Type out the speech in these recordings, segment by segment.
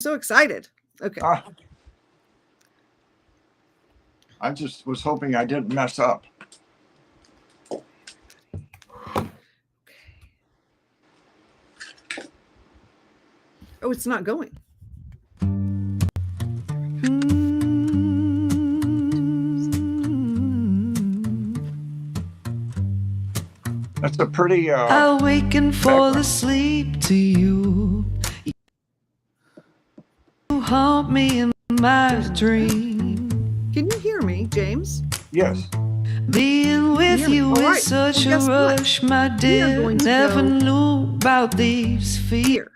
So excited. Okay. Ah, I just was hoping I didn't mess up. Oh, it's not going. That's a pretty I'll waken fall background. asleep to you. You haunt me in my dream. Can you hear me, James? Yes. Being with Me. you All is right. such Well, a guess what? rush, my We are dear. going to Never go knew about these fears. here.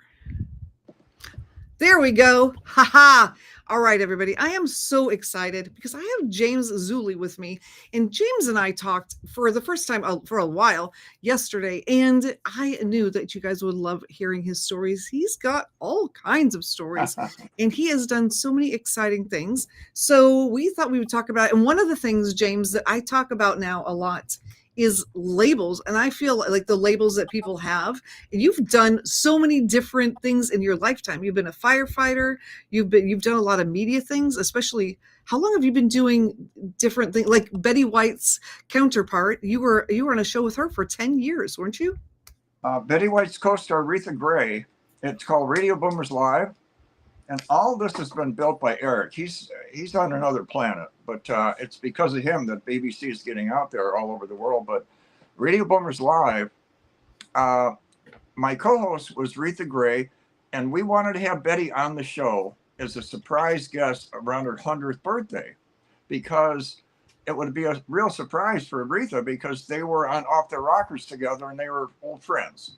There we go. Ha ha. All right, everybody. I am so excited because I have James Zuley with me. And James and I talked for the first time for a while yesterday. And I knew that you guys would love hearing his stories. He's got all kinds of stories and he has done so many exciting things. So we thought we would talk about it. And one of the things, James, that I talk about now a lot is labels. And I feel like the labels that people have, and you've done so many different things in your lifetime. You've been a firefighter, you've done a lot of media things, especially how long have you been doing different things? Like Betty White's counterpart, you were on a show with her for 10 years, weren't you? Betty White's co-star Aretha Gray. It's called Radio Boomers Live, and all this has been built by Eric. He's on another planet, but it's because of him that BBC is getting out there all over the world. But Radio Boomers Live, uh, my co-host was Aretha Gray, and we wanted to have Betty on the show as a surprise guest around her 100th birthday, because it would be a real surprise for Aretha because they were on Off the Rockers together and they were old friends.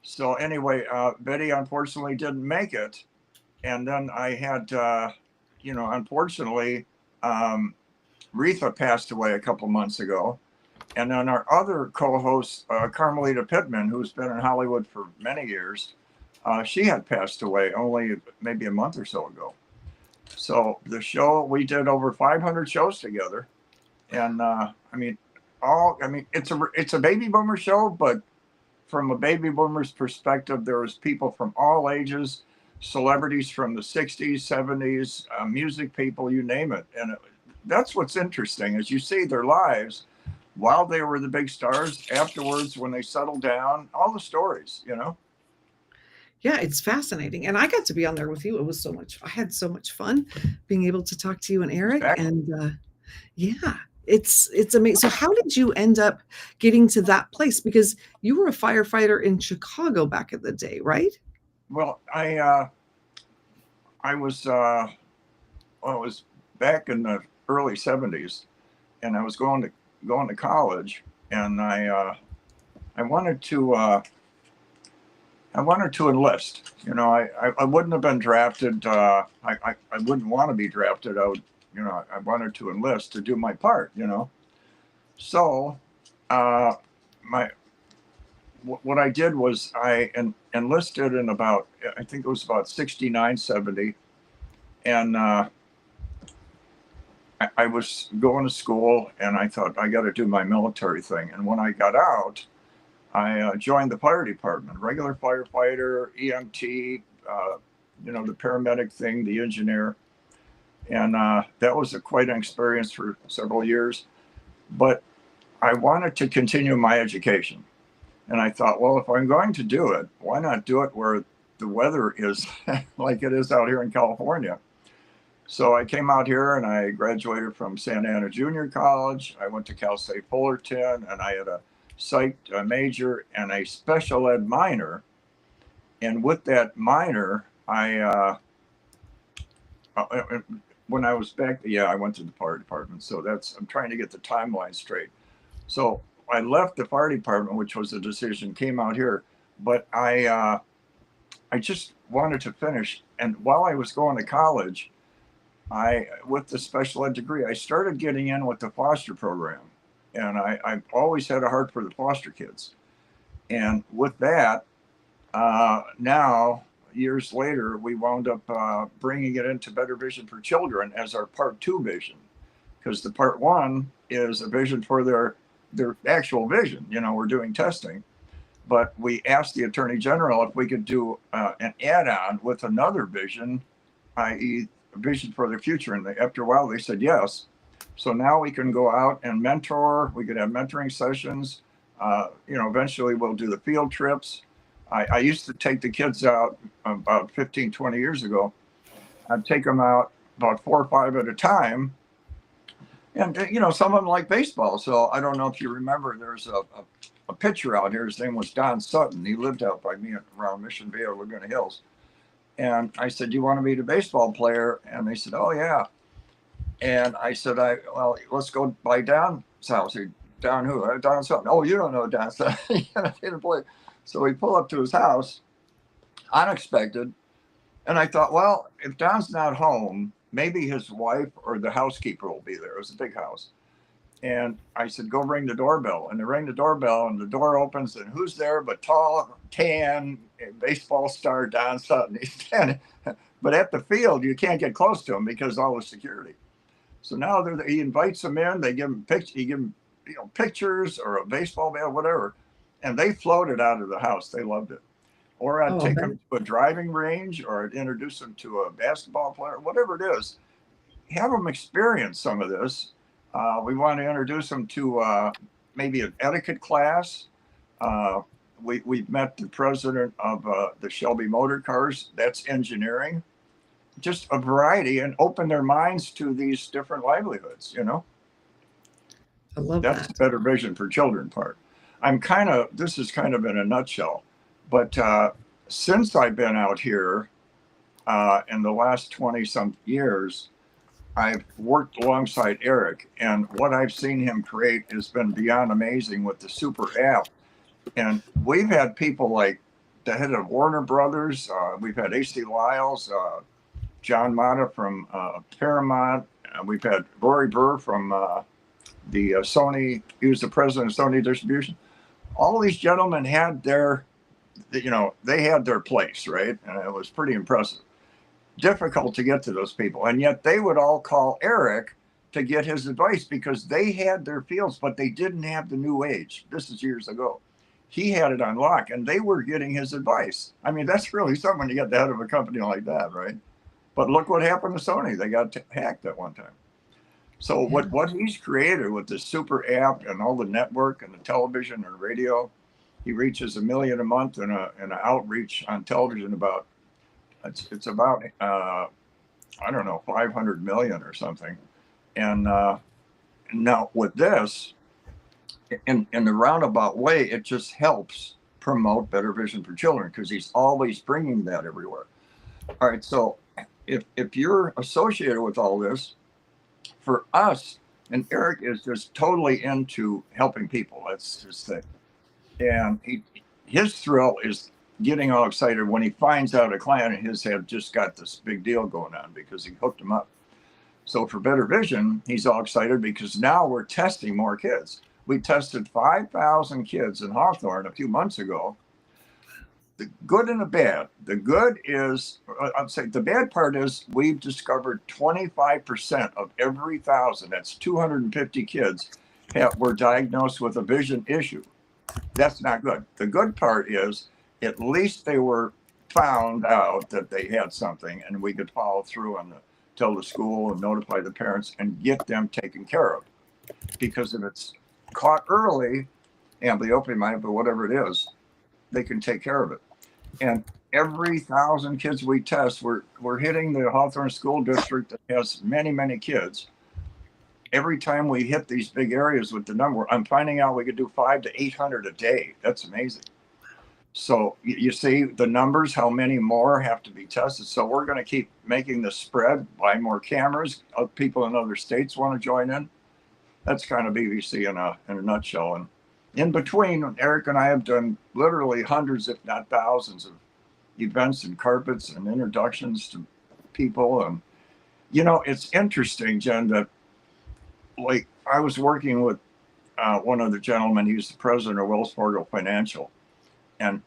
So anyway, Betty unfortunately didn't make it, and then I had, unfortunately, um, Aretha passed away a couple months ago, and then our other co-host, Carmelita Pittman, who's been in Hollywood for many years, she had passed away only maybe a month or so ago. So the show, we did over 500 shows together, and it's a baby boomer show, but from a baby boomer's perspective, there was people from all ages, celebrities from the 60s, 70s, music people, you name it. And that's what's interesting, is you see their lives while they were the big stars, afterwards, when they settled down, all the stories. Yeah, it's fascinating. And I got to be on there with you. It was so much, I had so much fun being able to talk to you and Eric. Exactly. And yeah, it's amazing. So how did you end up getting to that place? Because you were a firefighter in Chicago back in the day, right? Well, I was well, it was back in the early '70s, and I was going to college, and I wanted to enlist. I wouldn't have been drafted. I wouldn't want to be drafted. I wanted to enlist to do my part. So, uh, my what I did was enlisted in about, I think it was about 69, 70, and I was going to school, and I thought I got to do my military thing. And when I got out, I joined the fire department, regular firefighter, EMT, the paramedic thing, the engineer. And that was quite an experience for several years. But I wanted to continue my education. And I thought, well, if I'm going to do it, why not do it where the weather is like it is out here in California? So I came out here and I graduated from Santa Ana Junior College. I went to Cal State Fullerton, and I had a psych major and a special ed minor. And with that minor, when I was back, yeah, I went to the fire department. So I'm trying to get the timeline straight. So I left the fire department, which was a decision, came out here, but I just wanted to finish. And while I was going to college, with the special ed degree, I started getting in with the foster program. And I've always had a heart for the foster kids. And with that, now, years later, we wound up bringing it into Better Vision for Children as our Part 2 vision. Because the Part 1 is a vision for their actual vision. We're doing testing. But we asked the Attorney General if we could do an add-on with another vision, i.e., vision for the future. And after a while, they said yes. So now we can go out and mentor. We could have mentoring sessions. Eventually we'll do the field trips. I used to take the kids out about 15, 20 years ago. I'd take them out about 4 or 5 at a time. And, some of them like baseball. So I don't know if you remember, there's a pitcher out here. His name was Don Sutton. He lived out by me around Mission Vale, Laguna Hills. And I said, "Do you want to be a baseball player?" And they said, "Oh, yeah." And I said, well, let's go by Don's house. Don who? Don Sutton. Oh, you don't know Don Sutton. He didn't play. So we pull up to his house, unexpected. And I thought, well, if Don's not home, maybe his wife or the housekeeper will be there. It was a big house. And I said, go ring the doorbell. And they rang the doorbell, and the door opens, and who's there but tall, tan, baseball star Don Sutton. He's standing. But at the field, you can't get close to him because all the security. So now he invites them in. They give him pictures or a baseball bat, whatever, and they floated out of the house. They loved it. Or I'd take them to a driving range, or I'd introduce them to a basketball player, whatever it is. Have them experience some of this. We want to introduce them to maybe an etiquette class. We've met the president of the Shelby Motor Cars. That's engineering. Just a variety, and open their minds to these different livelihoods. I love That's that. the better vision for children part. This is kind of in a nutshell, but since I've been out here in the last 20 some years, I've worked alongside Eric, and what I've seen him create has been beyond amazing with the super app. And we've had people like the head of Warner Brothers. We've had AC Lyles, John Mata from Paramount. We've had Rory Burr from the Sony. He was the president of Sony Distribution. All these gentlemen had they had their place, right? And it was pretty impressive. Difficult to get to those people. And yet they would all call Eric to get his advice because they had their fields, but they didn't have the new age. This is years ago. He had it on lock, and they were getting his advice. I mean, that's really something to get the head of a company like that, right? But look what happened to Sony. They got hacked at one time. So what he's created with the super app and all the network and the television and radio, he reaches 1 million a month in an outreach on television about, it's about, I don't know, 500 million or something. And now with this, in the roundabout way, it just helps promote better vision for children because he's always bringing that everywhere. All right, so if you're associated with all this, for us, and Eric is just totally into helping people. That's his thing. And his thrill is getting all excited when he finds out a client of his had just got this big deal going on because he hooked him up. So for Better Vision, he's all excited because now we're testing more kids. We tested 5,000 kids in Hawthorne a few months ago. The good and the bad. The good is, I'd say the bad part is we've discovered 25% of every 1,000, that's 250 kids, were diagnosed with a vision issue. That's not good. The good part is at least they were found out that they had something, and we could follow through and tell the school and notify the parents and get them taken care of. Because if it's caught early, amblyopia, myopia, whatever it is, they can take care of it. And every 1,000 kids we test, we're hitting the Hawthorne School District that has many, many kids. Every time we hit these big areas with the number, I'm finding out we could do 500 to 800 a day. That's amazing. So you see the numbers, how many more have to be tested. So we're going to keep making the spread, buy more cameras. People in other states want to join in. That's kind of BBC in a nutshell. And in between, Eric and I have done literally hundreds, if not thousands, of events and carpets and introductions to people. And, it's interesting, Jen, that like I was working with one of the gentlemen, he's the president of Wells Fargo Financial. And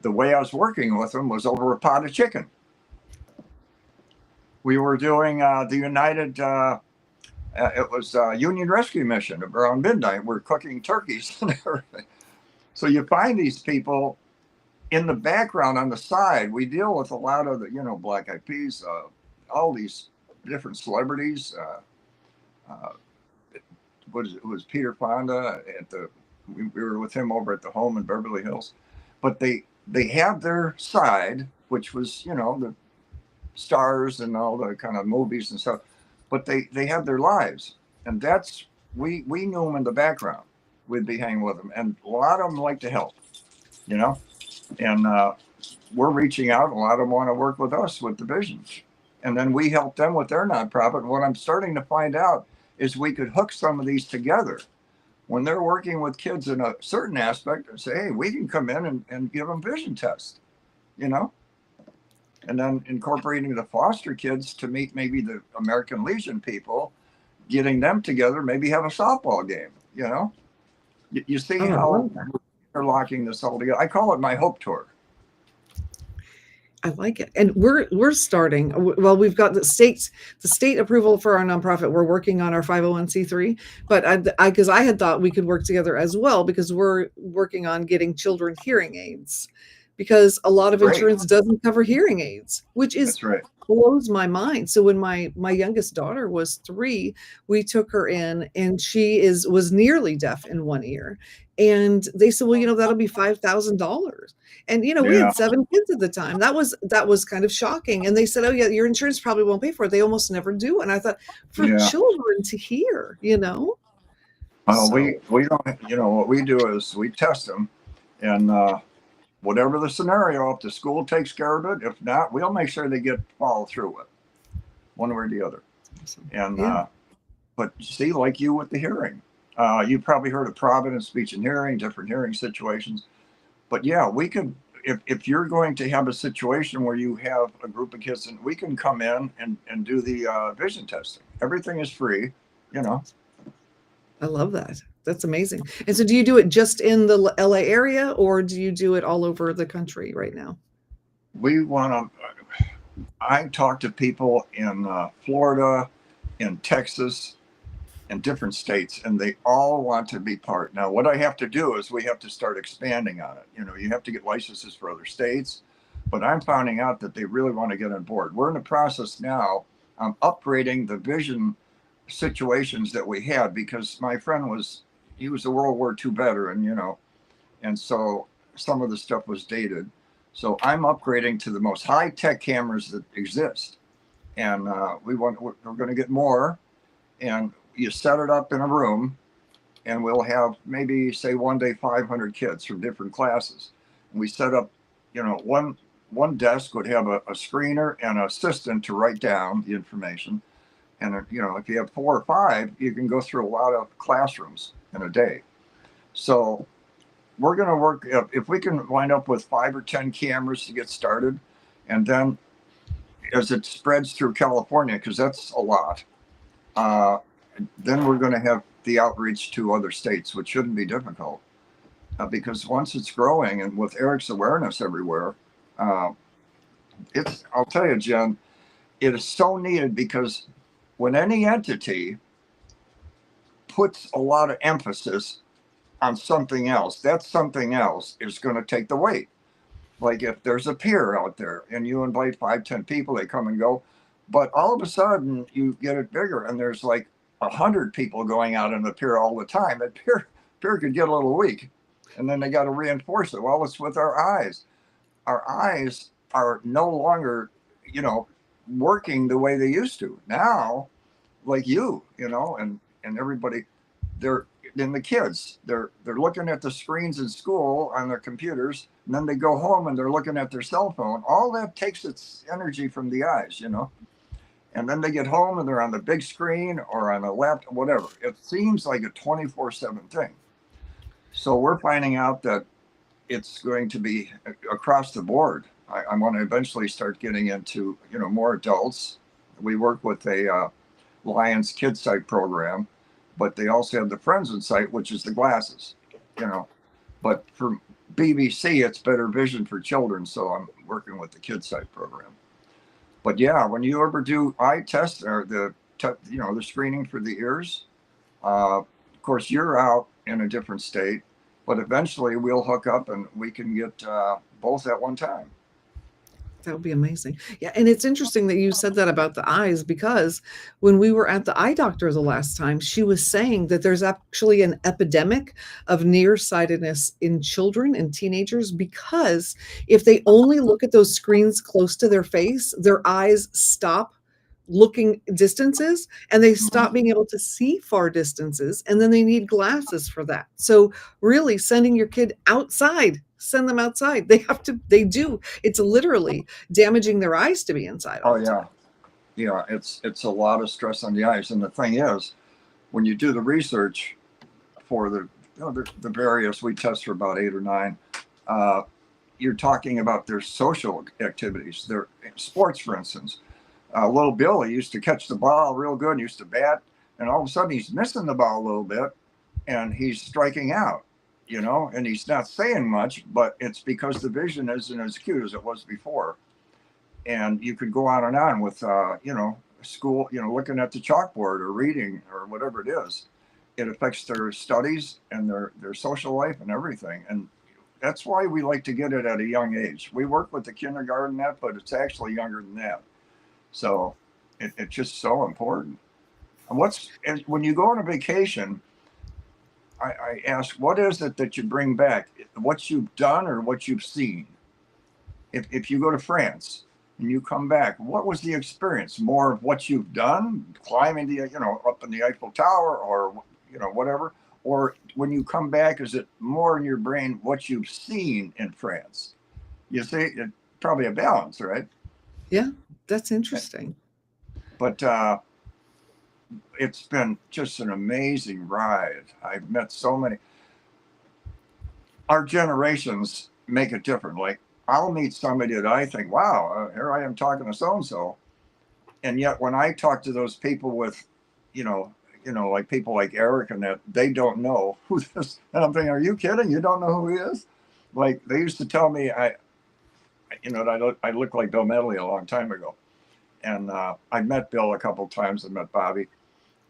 the way I was working with him was over a pot of chicken. We were doing the United, it was Union Rescue Mission around midnight. We're cooking turkeys and everything. So you find these people in the background on the side. We deal with a lot of the, Black Eyed Peas, all these different celebrities. Uh, it was Peter Fonda at the. We were with him over at the home in Beverly Hills, but they have their side, which was the stars and all the kind of movies and stuff, but they have their lives, and that's we knew them in the background. We'd be hanging with them, and a lot of them like to help, you know, and we're reaching out. A lot of them want to work with us with the visions, and then we help them with their nonprofit. And what I'm starting to find out is we could hook some of these together when they're working with kids in a certain aspect and say, hey, we can come in and give them vision tests, you know, and then incorporating the foster kids to meet maybe the American Legion people, getting them together, maybe have a softball game, you know. You see how they're locking this all together. I call it my hope tour. I like it. And we're starting, well, we've got the state approval for our nonprofit. We're working on our 501c3, but because I had thought we could work together as well, because we're working on getting children hearing aids, because a lot of insurance doesn't cover hearing aids, which is blows my mind. So when my youngest daughter was 3, we took her in, and she was nearly deaf in one ear. And they said, well, that'll be $5,000. And, we had 7 kids at the time. That was kind of shocking. And they said, oh yeah, your insurance probably won't pay for it. They almost never do. And I thought, for children to hear, so. We don't, what we do is we test them, and whatever the scenario, if the school takes care of it, if not, we'll make sure they follow through with one way or the other. And but see, like you with the hearing, you probably heard of Providence Speech and Hearing, different hearing situations. But yeah, we could, if you're going to have a situation where you have a group of kids, and we can come in and do the vision testing. Everything is free, I love that. That's amazing. And so do you do it just in the LA area, or do you do it all over the country right now? I talk to people in Florida, in Texas, in different states, and they all want to be part. Now, what I have to do is we have to start expanding on it. You have to get licenses for other states, but I'm finding out that they really want to get on board. We're in the process now. I'm upgrading the vision situations that we had, because my friend was a World War II veteran, and so some of the stuff was dated. So I'm upgrading to the most high-tech cameras that exist, and we're going to get more. And you set it up in a room, and we'll have maybe, say, one day 500 kids from different classes. And we set up, one desk would have a screener and an assistant to write down the information. And if you have 4 or 5, you can go through a lot of classrooms in a day. So we're going to work, if we can wind up with 5 or 10 cameras to get started, and then as it spreads through California, because that's a lot, then we're going to have the outreach to other states, which shouldn't be difficult, because once it's growing, and with Eric's awareness everywhere, I'll tell you, Jen, it is so needed, because when any entity puts a lot of emphasis on something else, that something else is going to take the weight. Like if there's a pier out there and you invite 5, 10 people, they come and go, but all of a sudden you get it bigger, and there's like 100 people going out on the pier all the time. That pier could get a little weak, and then they got to reinforce it. Well, it's with our eyes. Our eyes are no longer, working the way they used to. Now, like and everybody, they're the kids. They're looking at the screens in school on their computers, and then they go home and they're looking at their cell phone. All that takes its energy from the eyes, And then they get home and they're on the big screen or on a laptop, whatever. It seems like a 24/7 thing. So we're finding out that it's going to be across the board. I want to eventually start getting into, more adults. We work with a Lions Kids Site program, but they also have the Friends in Sight, which is the glasses, But for BBC, it's Better Vision for Children. So I'm working with the Kids Site program. But yeah, when you ever do eye tests or the screening for the ears, of course, you're out in a different state. but eventually we'll hook up and we can get both at one time. That would be amazing. Yeah, and it's interesting that you said that about the eyes, because when we were at the eye doctor the last time, she was saying that there's actually an epidemic of nearsightedness in children and teenagers, because if they only look at those screens close to their face, their eyes stop looking distances and they stop being able to see far distances, and then they need glasses for that. So really sending your kid outside, send them outside. They do, it's literally damaging their eyes to be inside all Oh the time. yeah, it's a lot of stress on the eyes. And the thing is, when you do the research for the various, we test for about 8 or 9. You're talking about their social activities, their sports, for instance. Little Billy used to catch the ball real good, used to bat, and all of a sudden he's missing the ball a little bit, and he's striking out, and he's not saying much, but it's because the vision isn't as acute as it was before. And you could go on with, school, looking at the chalkboard or reading or whatever it is. It affects their studies and their social life and everything. And that's why we like to get it at a young age. We work with the kindergarten net, but it's actually younger than that. So it's just so important. And when you go on a vacation, I ask, what is it that you bring back? What you've done or what you've seen? If you go to France and you come back, what was the experience? More of what you've done, climbing up in the Eiffel Tower, or whatever? Or when you come back, is it more in your brain what you've seen in France? You see, it's probably a balance, right? Yeah, that's interesting. But it's been just an amazing ride. I've met so many. Our generations make it different. Like, I'll meet somebody that I think, wow, here I am talking to so-and-so. And yet when I talk to those people with, like people like Eric and that, they don't know who this, and I'm thinking, are you kidding? You don't know who he is? Like, they used to tell me, I looked like Bill Medley a long time ago. And I met Bill a couple of times. I met Bobby.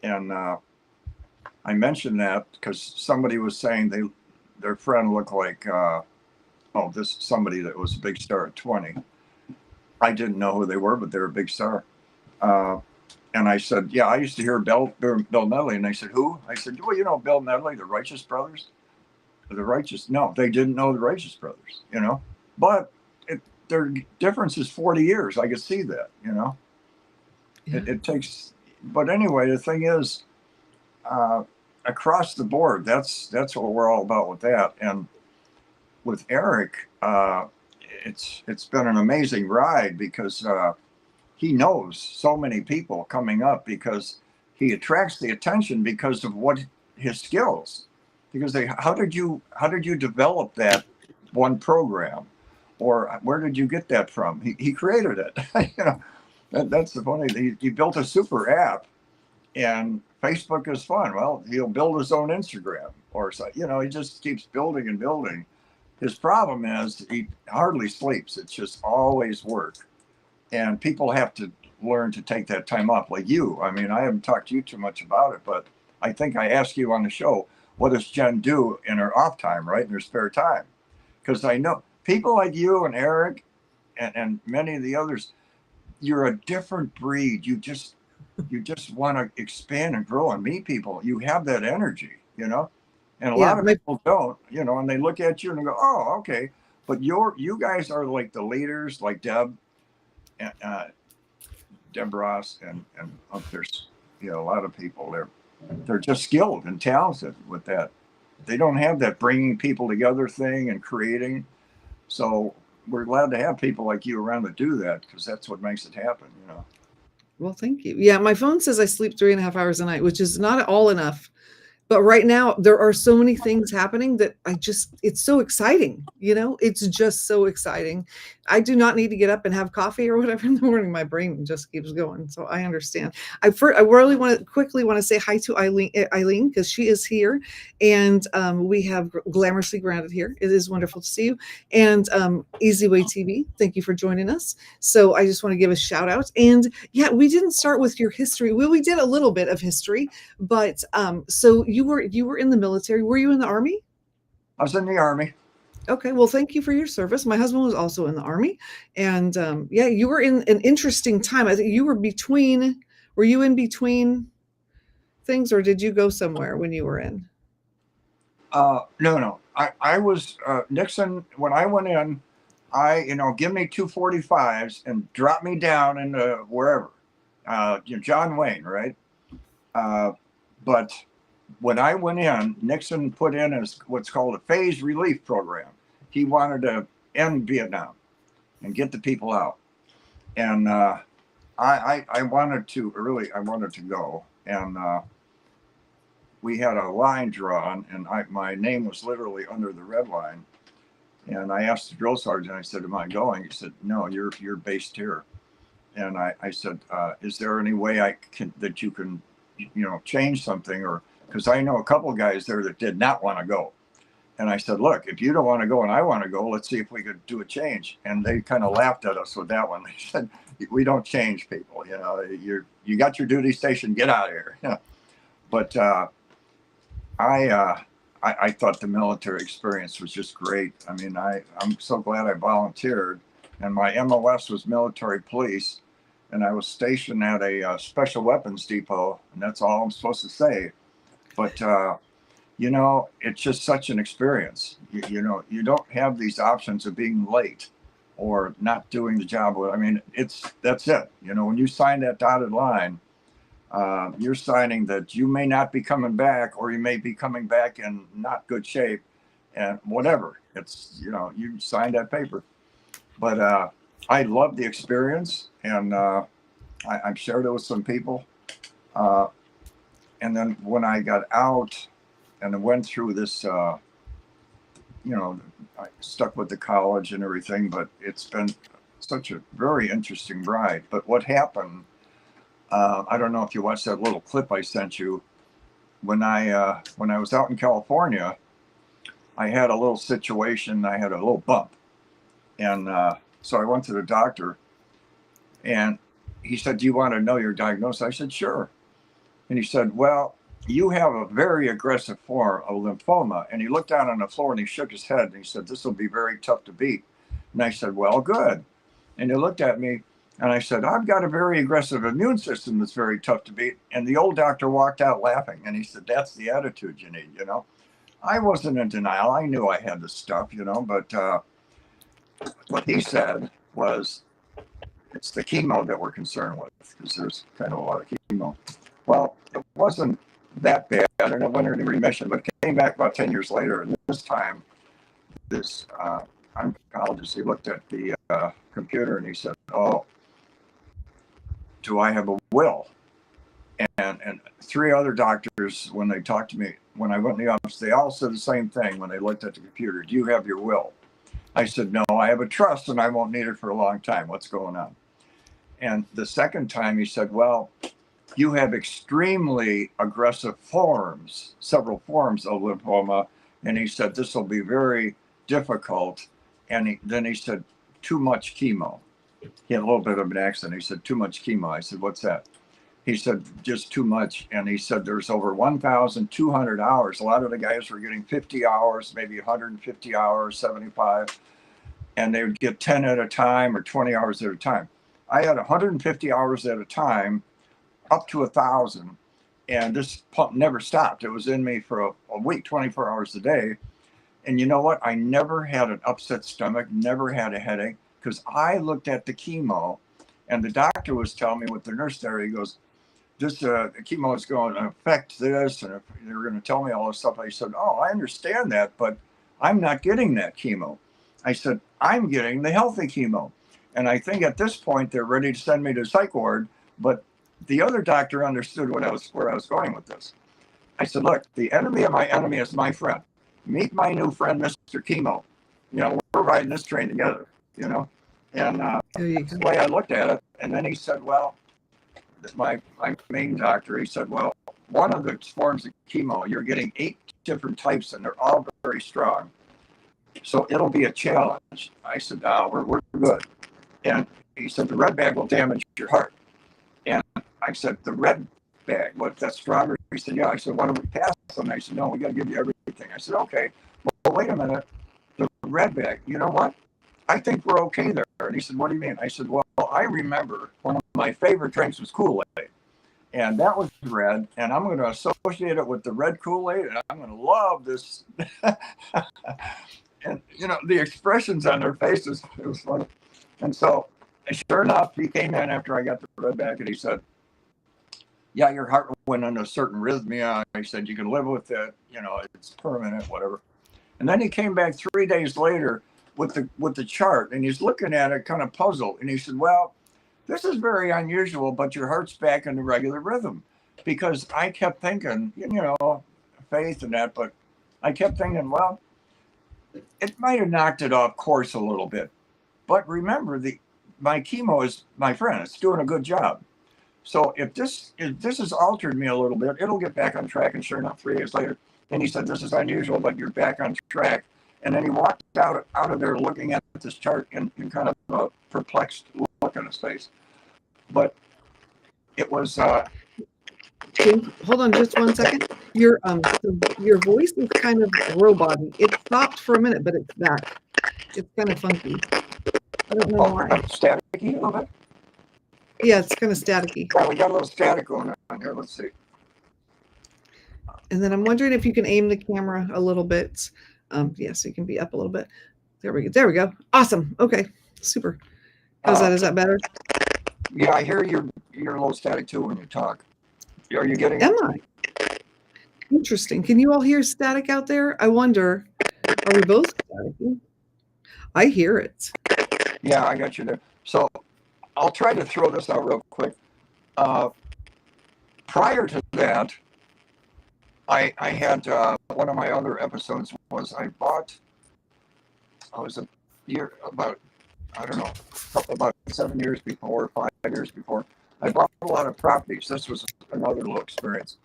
And I mentioned that because somebody was saying their friend looked like, somebody that was a big star at 20. I didn't know who they were, but they were a big star. And I said, yeah, I used to hear Bill Medley. And they said, who? I said, well, Bill Medley, the Righteous Brothers. No, they didn't know the Righteous Brothers, But their difference is 40 years. I could see that, Yeah. It takes, but anyway, the thing is, across the board, that's what we're all about with that. And with Eric, it's been an amazing ride because he knows so many people coming up, because he attracts the attention because of what his skills. Because how did you develop that one program, or where did you get that from? He created it. That's the funny thing. He built a super app, and Facebook is fun. Well, he'll build his own Instagram or so. He just keeps building and building. His problem is he hardly sleeps. It's just always work. And people have to learn to take that time off, like you. I mean, I haven't talked to you too much about it, but I think I asked you on the show, what does Jen do in her off time, right? In her spare time? Because I know people like you and Eric and many of the others, you're a different breed. You just want to expand and grow and meet people. You have that energy, and a lot of people don't, and they look at you and they go, oh, okay. But you guys are like the leaders, like Deb Ross, and there's a lot of people. They're just skilled and talented with that. They don't have that bringing people together thing and creating. So we're glad to have people like you around to do that, because that's what makes it happen. Well, thank you. Yeah, my phone says I sleep 3.5 hours a night, which is not at all enough. But right now, there are so many things happening that it's so exciting. It's just so exciting. I do not need to get up and have coffee or whatever in the morning. My brain just keeps going. So I understand. I really quickly want to say hi to Eileen, because she is here. And we have Glamorously Grounded here. It is wonderful to see you. And Easy Way TV, thank you for joining us. So I just want to give a shout out. And yeah, we didn't start with your history. Well, we did a little bit of history, but so you were in the military. Were you in the Army? I was in the Army. Okay, well, thank you for your service. My husband was also in the Army, and yeah, you were in an interesting time. I think you were between. Were you in between things, or did you go somewhere when you were in? No. I was Nixon when I went in. Give me 245s and drop me down into wherever. John Wayne, right? Uh, but when I went in, Nixon put in what's called a phase relief program. He wanted to end Vietnam and get the people out. And I wanted to I wanted to go. And we had a line drawn, and my name was literally under the red line. And I asked the drill sergeant, I said, "Am I going?" He said, "No, you're based here." And I said, "Is there any way that you can, change something?" Or because I know a couple of guys there that did not want to go. And I said, "Look, if you don't want to go and I want to go, let's see if we could do a change." And they kind of laughed at us with that one. They said, "We don't change people. You got your duty station. Get out of here." But I thought the military experience was just great. I mean, I'm so glad I volunteered, and my MOS was military police, and I was stationed at a special weapons depot, and that's all I'm supposed to say. But it's just such an experience. You don't have these options of being late or not doing the job. I mean, that's it. When you sign that dotted line, you're signing that you may not be coming back, or you may be coming back in not good shape, and whatever. It's you signed that paper. But I loved the experience, and I shared it with some people. And then when I got out and went through this, I stuck with the college and everything, but it's been such a very interesting ride. But what happened? I don't know if you watched that little clip I sent you. When I was out in California, I had a little situation. I had a little bump, and so I went to the doctor, and he said, "Do you want to know your diagnosis?" I said, "Sure." And he said, "Well, you have a very aggressive form of lymphoma." And he looked down on the floor and he shook his head and he said, "This will be very tough to beat." And I said, "Well, good." And he looked at me and I said, "I've got a very aggressive immune system that's very tough to beat." And the old doctor walked out laughing and he said, "That's the attitude you need." I wasn't in denial. I knew I had this stuff, but what he said was, "It's the chemo that we're concerned with, because there's kind of a lot of chemo." Well, it wasn't that bad, and it went into remission, but it came back about 10 years later. And this time, this oncologist, he looked at the computer and he said, "Oh, do I have a will?" And three other doctors, when they talked to me, when I went in the office, they all said the same thing when they looked at the computer. "Do you have your will?" I said, "No, I have a trust and I won't need it for a long time. What's going on?" And the second time he said, "Well, you have extremely aggressive forms, several forms of lymphoma." And he said, "This will be very difficult." And then he said, "Too much chemo." He had a little bit of an accent. He said, "Too much chemo." I said, "What's that?" He said, "Just too much." And he said, "There's over 1,200 hours. A lot of the guys were getting 50 hours, maybe 150 hours, 75. And they would get 10 at a time or 20 hours at a time. I had 150 hours at a time, up to 1,000. And this pump never stopped. It was in me for a week, 24 hours a day. And you know what? I never had an upset stomach, never had a headache, because I looked at the chemo and the doctor was telling me with the nurse there, he goes, "This chemo is going to affect this." And they were going to tell me all this stuff. I said, "Oh, I understand that, but I'm not getting that chemo." I said, "I'm getting the healthy chemo." And I think at this point, they're ready to send me to psych ward. But the other doctor understood where I was going with this. I said, "Look, the enemy of my enemy is my friend. Meet my new friend, Mr. Chemo. We're riding this train together, And that's the way I looked at it. And then he said, "Well," my main doctor, he said, "Well, one of the forms of chemo, you're getting 8 different types, and they're all very strong. So it'll be a challenge." I said, "No, we're good." And he said, "The red bag will damage your heart." And I said, "The red bag, what, that's stronger?" He said, "Yeah." I said, "Why don't we pass them?" I said, "No, we got to give you everything." I said, "Okay, well, wait a minute, the red bag, you know what? I think we're okay there. And he said, what do you mean? I said, well, I remember one of my favorite drinks was Kool-Aid. And that was red. And I'm going to associate it with the red Kool-Aid. And I'm going to love this. And, you know, the expressions on their faces, it was funny. And so, sure enough, he came in after I got the red bag and he said, yeah, your heart went on a certain rhythmia. I said, you can live with it. You know, it's permanent, whatever. And then he came back 3 days later with the chart, and he's looking at it kind of puzzled. And he said, well, this is very unusual, but your heart's back in the regular rhythm. Because I kept thinking, you know, faith and that, but I kept thinking, well, it might have knocked it off course a little bit. But remember, my chemo is, my friend, it's doing a good job. So if this has altered me a little bit, it'll get back on track. And sure enough, 3 days later, and he said, this is unusual, but you're back on track. And then he walked out of there looking at this chart in kind of a perplexed look on his face. But it was... James, hold on just 1 second. Your voice is kind of robot-y. It stopped for a minute, but it's back. It's kind of funky. I don't know why. Staticky a little bit? Yeah, it's kind of staticky. Well, we got a little static going on here. Let's see. And then I'm wondering if you can aim the camera a little bit. Yeah, so you can be up a little bit. There we go. There we go. Awesome. Okay. Super. How's that? Is that better? Yeah, I hear you're a little static too when you talk. Are you getting? Am I? Interesting. Can you all hear static out there? I wonder. Are we both static? I hear it. Yeah, I got you there. So I'll try to throw this out real quick. Prior to that, I had one of my other episodes was I was a year about, I don't know, about 7 years before, 5 years before. I bought a lot of properties. This was another little experience.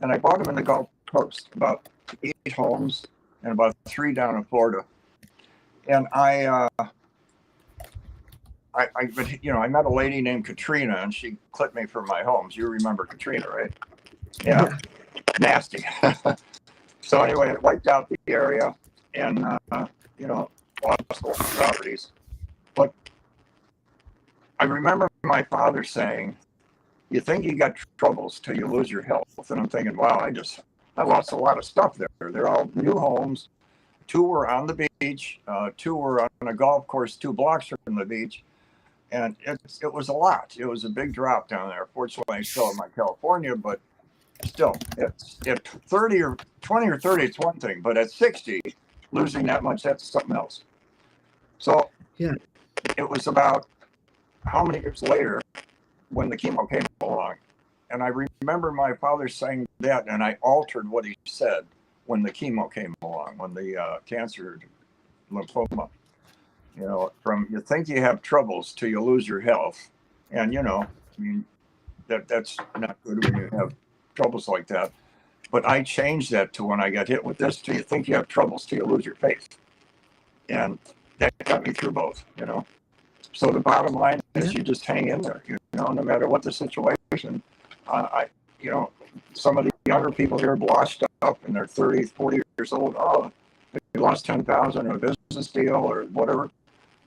And I bought them in the Gulf Coast, about 8 homes and about 3 down in Florida. And I met a lady named Katrina, and she clipped me for my homes. You remember Katrina, right? Yeah. Nasty. So anyway, it wiped out the area and, lost all the properties. But I remember my father saying, you think you got troubles till you lose your health. And I'm thinking, wow, I lost a lot of stuff there. They're all new homes. 2 were on the beach. 2 were on a golf course 2 blocks from the beach. And it was a lot. It was a big drop down there. Fortunately, I'm still in my California, but still, at 30 or 20 or 30, it's one thing. But at 60, losing that much, that's something else. So yeah, it was about how many years later when the chemo came along. And I remember my father saying that, and I altered what he said when the chemo came along, when the cancer, lymphoma, from you think you have troubles till you lose your health. And, that's not good when you have troubles like that. But I changed that to when I got hit with this, till you think you have troubles till you lose your faith. And that got me through both, So the bottom line is you just hang in there, no matter what the situation. Some of the younger people here have lost up and they're 30, 40 years old. Oh, they lost 10,000 in a business deal or whatever.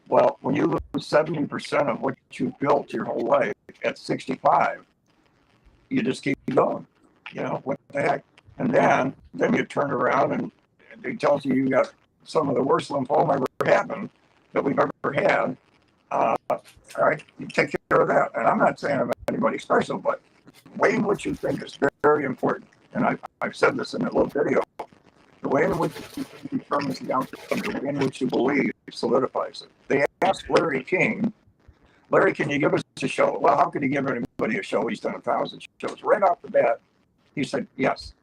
Well, when you lose 70% of what you built your whole life at 65, you just keep going. What the heck? And then you turn around and it tells you got some of the worst lymphoma ever happened that we've ever had. All right, you take care of that. And I'm not saying I'm anybody special, but weighing what you think is very, very important. And I've said this in a little video. The way in which you determines the outcome, the way in which you believe solidifies it. They asked Larry, can you give us a show? Well, how could he give anybody a show? He's done 1,000 shows. Right off the bat, he said yes.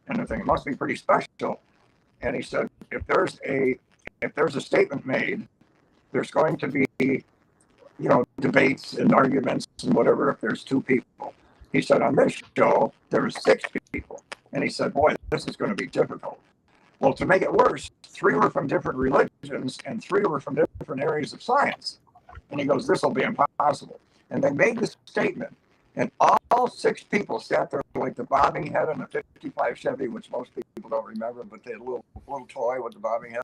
And I think it must be pretty special. And he said, if there's a statement made, there's going to be, debates and arguments and whatever if there's 2 people. He said, on this show, there were 6 people. And he said, boy, this is going to be difficult. Well, to make it worse, 3 were from different religions and 3 were from different areas of science. And he goes, this will be impossible. And they made this statement. And all 6 people sat there like the bobbing head on a 55 Chevy, which most people don't remember, but they had a little toy with the bobbing head.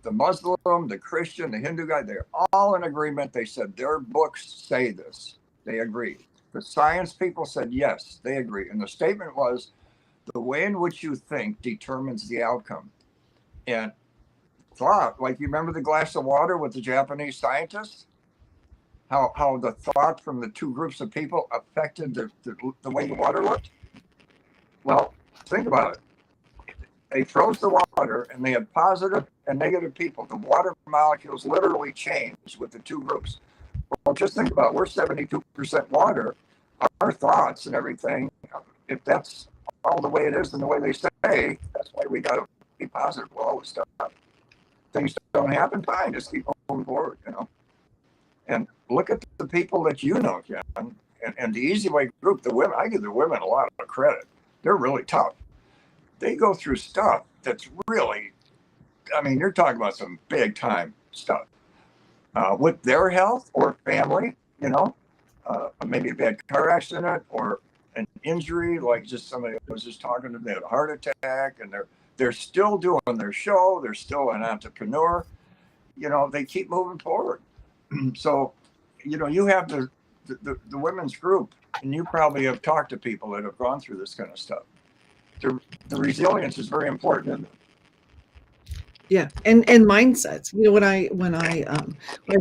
The Muslim, the Christian, the Hindu guy, they're all in agreement. They said their books say this. They agreed. The science people said yes, they agree. And the statement was, the way in which you think determines the outcome. And thought, like you remember the glass of water with the Japanese scientists? How the thought from the 2 groups of people affected the way the water looked? Well, think about it. They froze the water and they had positive and negative people. The water molecules literally changed with the 2 groups. Well, just think about it. We're 72% water. Our thoughts and everything, if that's all the way it is and the way they say, that's why we got to be positive with all this stuff. Things don't happen, fine, just keep moving forward, And look at the people that you know, Jen, and the Easy Way group, the women, I give the women a lot of credit. They're really tough. They go through stuff that's really, I mean, you're talking about some big time stuff with their health or family, maybe a bad car accident or an injury, like just somebody was just talking to them, they had a heart attack, and they're still doing their show. They're still an entrepreneur. They keep moving forward. So, you have the women's group, and you probably have talked to people that have gone through this kind of stuff. The resilience is very important. Yeah, and mindsets. When I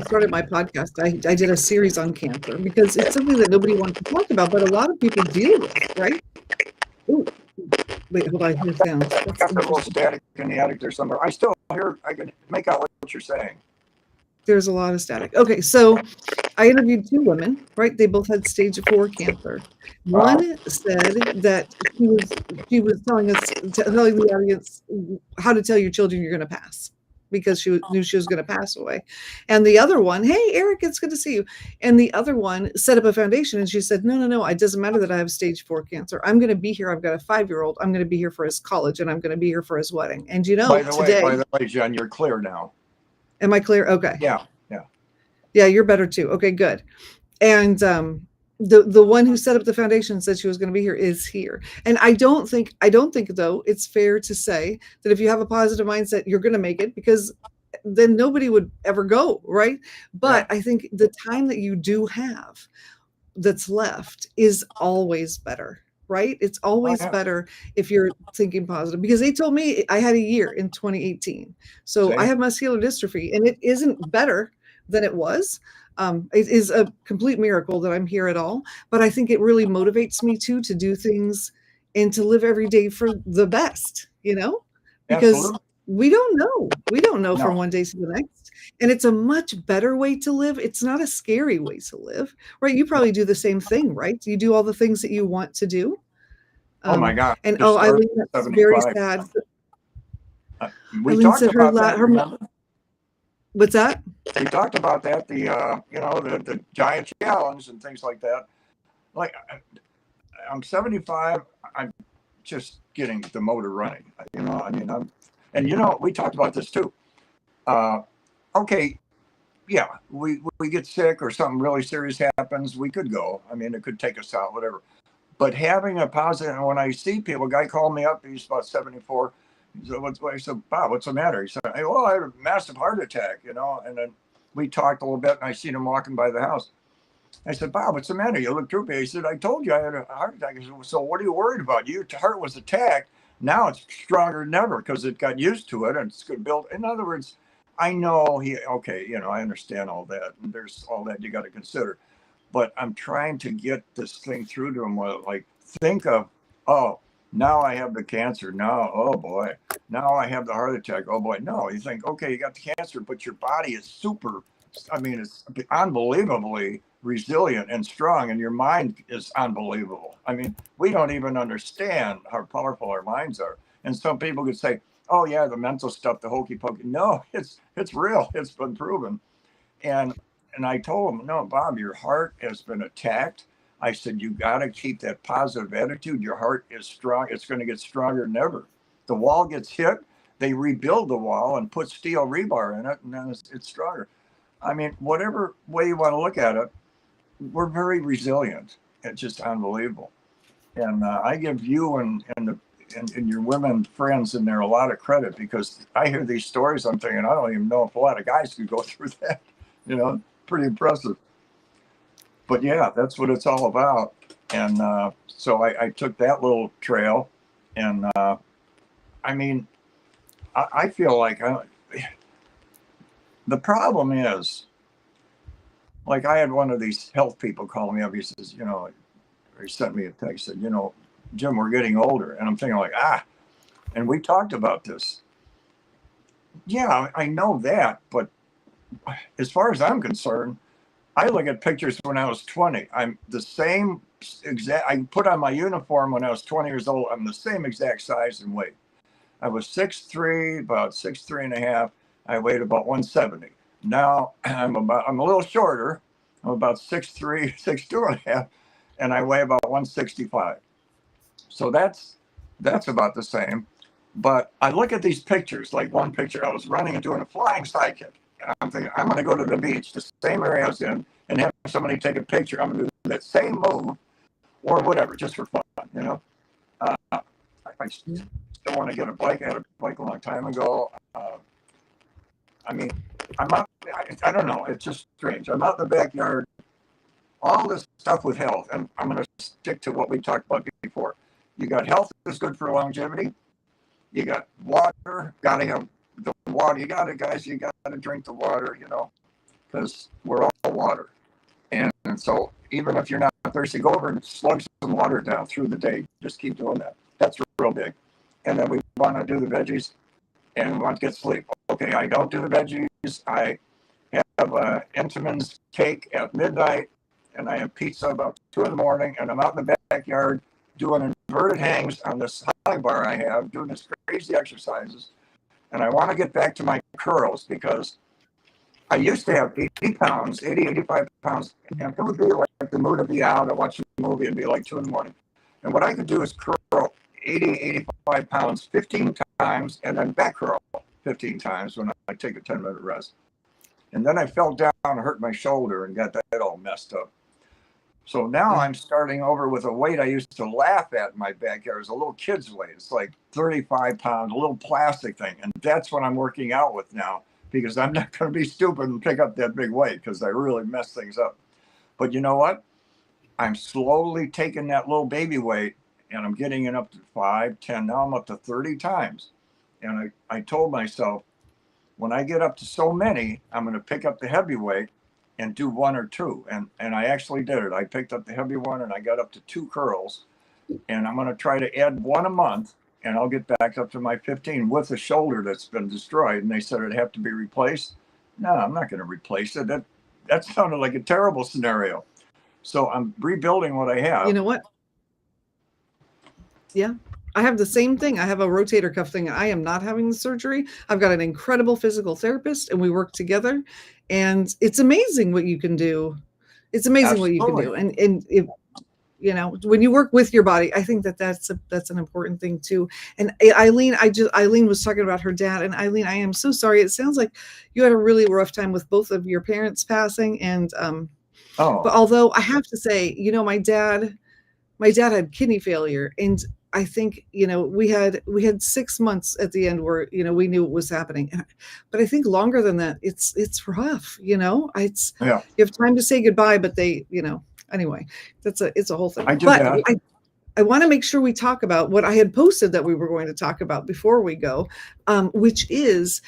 started my podcast, I did a series on cancer because it's something that nobody wants to talk about, but a lot of people deal with, right? Ooh, wait, hold on, I hear sounds. I got a little static in the attic there somewhere. I can make out what you're saying. There's a lot of static. Okay, so I interviewed 2 women, right? They both had stage 4 cancer. One said that she was telling the audience how to tell your children you're going to pass because she knew she was going to pass away. And the other one, hey, Eric, it's good to see you. And the other one set up a foundation and she said, no, it doesn't matter that I have stage 4 cancer. I'm going to be here. I've got a 5-year-old. I'm going to be here for his college and I'm going to be here for his wedding. And by the way, Jen, you're clear now. Am I clear? Okay. Yeah, you're better too. Okay, good. And the one who set up the foundation said she was going to be here is here. And I don't think though it's fair to say that if you have a positive mindset, you're going to make it, because then nobody would ever go, right? But I think the time that you do have that's left is always better. Right? It's always better if you're thinking positive, because they told me I had a year in 2018. So I have muscular dystrophy and it isn't better than it was. It is a complete miracle that I'm here at all. But I think it really motivates me to do things and to live every day for the best, because Absolutely. we don't know from one day to the next. And it's a much better way to live. It's not a scary way to live, right? You probably do the same thing, right? You do all the things that you want to do. Oh my God. And Eileen, that's very sad. We talked about that. What's that? We talked about that, the giant challenge and things like that. Like, I'm 75. I'm just getting the motor running. We talked about this too. Okay, yeah, we get sick or something really serious happens, we could go. It could take us out, whatever. But having a positive, and when I see people, a guy called me up, he's about 74. I said, Bob, what's the matter? He said, hey, well, I had a massive heart attack, and then we talked a little bit, and I seen him walking by the house. I said, Bob, what's the matter? You look droopy. He said, I told you I had a heart attack. I said, so what are you worried about? Your heart was attacked. Now it's stronger than ever because it got used to it, and it's going to build. In other words, I know I understand all that. And there's all that you got to consider. But I'm trying to get this thing through to him. Like, think of, oh, now I have the cancer. Now, oh boy. Now I have the heart attack. Oh boy. No, you think, okay, you got the cancer, but your body is it's unbelievably resilient and strong, and your mind is unbelievable. We don't even understand how powerful our minds are. And some people could say, oh yeah, the mental stuff, the hokey pokey. No, it's real. It's been proven. And I told him, no, Bob, your heart has been attacked. I said, you got to keep that positive attitude. Your heart is strong. It's going to get stronger than ever. The wall gets hit. They rebuild the wall and put steel rebar in it, and then it's stronger. Whatever way you want to look at it, we're very resilient. It's just unbelievable. And I give you and your women friends in there a lot of credit, because I hear these stories. I'm thinking, I don't even know if a lot of guys could go through that. You know, pretty impressive. But yeah, that's what it's all about. And so I took that little trail. And I mean, I feel like the problem is, like, I had one of these health people call me up. He says, you know, he sent me a text, said, you know, Jim, we're getting older. And I'm thinking like, and we talked about this. Yeah, I know that. But as far as I'm concerned, I look at pictures when I was 20. I'm the same exact. I put on my uniform when I was 20 years old. I'm the same exact size and weight. I was 6'3", about 6'3.5". I weighed about 170. Now I'm a little shorter. I'm about 6'3", 6'2.5", and I weigh about 165. So that's about the same. But I look at these pictures, like one picture, I was running and doing a flying side kick. And I'm thinking, I'm going to go to the beach, the same area I was in, and have somebody take a picture. I'm going to do that same move or whatever, just for fun, you know. I still want to get a bike. I had a bike a long time ago. I mean, I'm out. I don't know. It's just strange. I'm out in the backyard. All this stuff with health, and I'm going to stick to what we talked about before. You got health is good for longevity. You got water. Got to have the water. You got to, guys. You got to drink the water. You know, because we're all water. And so even if you're not thirsty, go over and slug some water down through the day. Just keep doing that. That's real big. And then we want to do the veggies, and we want to get sleep. Okay, I don't do the veggies. I have a Entenmann's cake at midnight, and I have pizza about 2 in the morning, and I'm out in the backyard doing inverted hangs on this high bar I have, doing this crazy exercises. And I want to get back to my curls, because I used to have 80 pounds, 80, 85 pounds, and it would be like the mood would be out. I watch a movie, it'd be like 2 in the morning. And what I could do is curl 80, 85 pounds 15 times, and then back curl 15 times when I take a 10-minute rest. And then I fell down and hurt my shoulder and got that all messed up. So now I'm starting over with a weight I used to laugh at in my backyard. It's a little kid's weight. It's like 35 pounds, a little plastic thing. And that's what I'm working out with now, because I'm not going to be stupid and pick up that big weight, because I really mess things up. But you know what? I'm slowly taking that little baby weight, and I'm getting it up to 5, 10. Now I'm up to 30 times. And I told myself, when I get up to so many, I'm going to pick up the heavy weight and do 1 or 2. And I actually did it. I picked up the heavy one, and I got up to 2 curls. And I'm going to try to add 1 a month, and I'll get back up to my 15 with a shoulder that's been destroyed. And they said it'd have to be replaced. No, I'm not going to replace it. That sounded like a terrible scenario. So I'm rebuilding what I have. You know what? Yeah, I have the same thing. I have a rotator cuff thing. I am not having the surgery. I've got an incredible physical therapist, and we work together. And it's amazing what you can do. It's amazing what you can do. And if, you know, when you work with your body, I think that's an important thing too. And Eileen was talking about her dad, and Eileen, I am so sorry. It sounds like you had a really rough time with both of your parents passing. And but although I have to say, you know, my dad had kidney failure, and I think, you know, we had 6 months at the end where, you know, we knew what was happening. But I think longer than that, it's rough, you know. You have time to say goodbye, but they, you know, anyway, it's a whole thing. I want to make sure we talk about what I had posted that we were going to talk about before we go, which is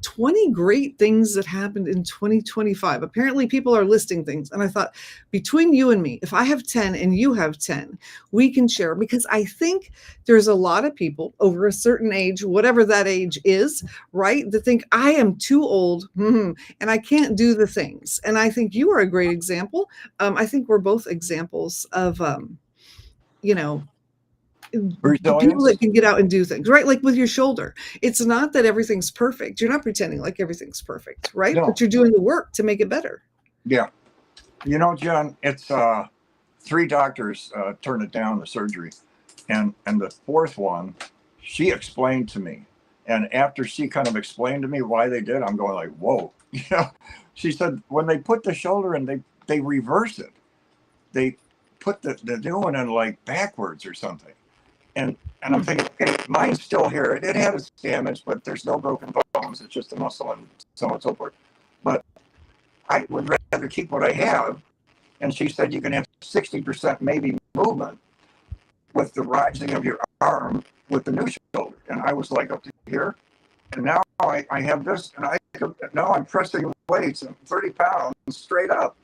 20 great things that happened in 2025. Apparently people are listing things. And I thought, between you and me, if I have 10 and you have 10, we can share, because I think there's a lot of people over a certain age, whatever that age is, right, that think I am too old and I can't do the things. And I think you are a great example. I think we're both examples of, you know, the people that can get out and do things, right? Like with your shoulder, it's not that everything's perfect. You're not pretending like everything's perfect, right? No. But you're doing the work to make it better. Yeah. You know, Jen, it's 3 doctors turned it down, the surgery. And the 4th one, she explained to me. And after she kind of explained to me why they did, I'm going like, whoa. You know, she said, when they put the shoulder in, they reverse it. They put the new one in like backwards or something. And I'm thinking, okay, mine's still here. It had its damage, but there's no broken bones. It's just a muscle and so on and so forth. But I would rather keep what I have. And she said you can have 60% maybe movement with the rising of your arm with the new shoulder. And I was like up to here. And now I have this, and now I'm pressing weights, 30 pounds straight up.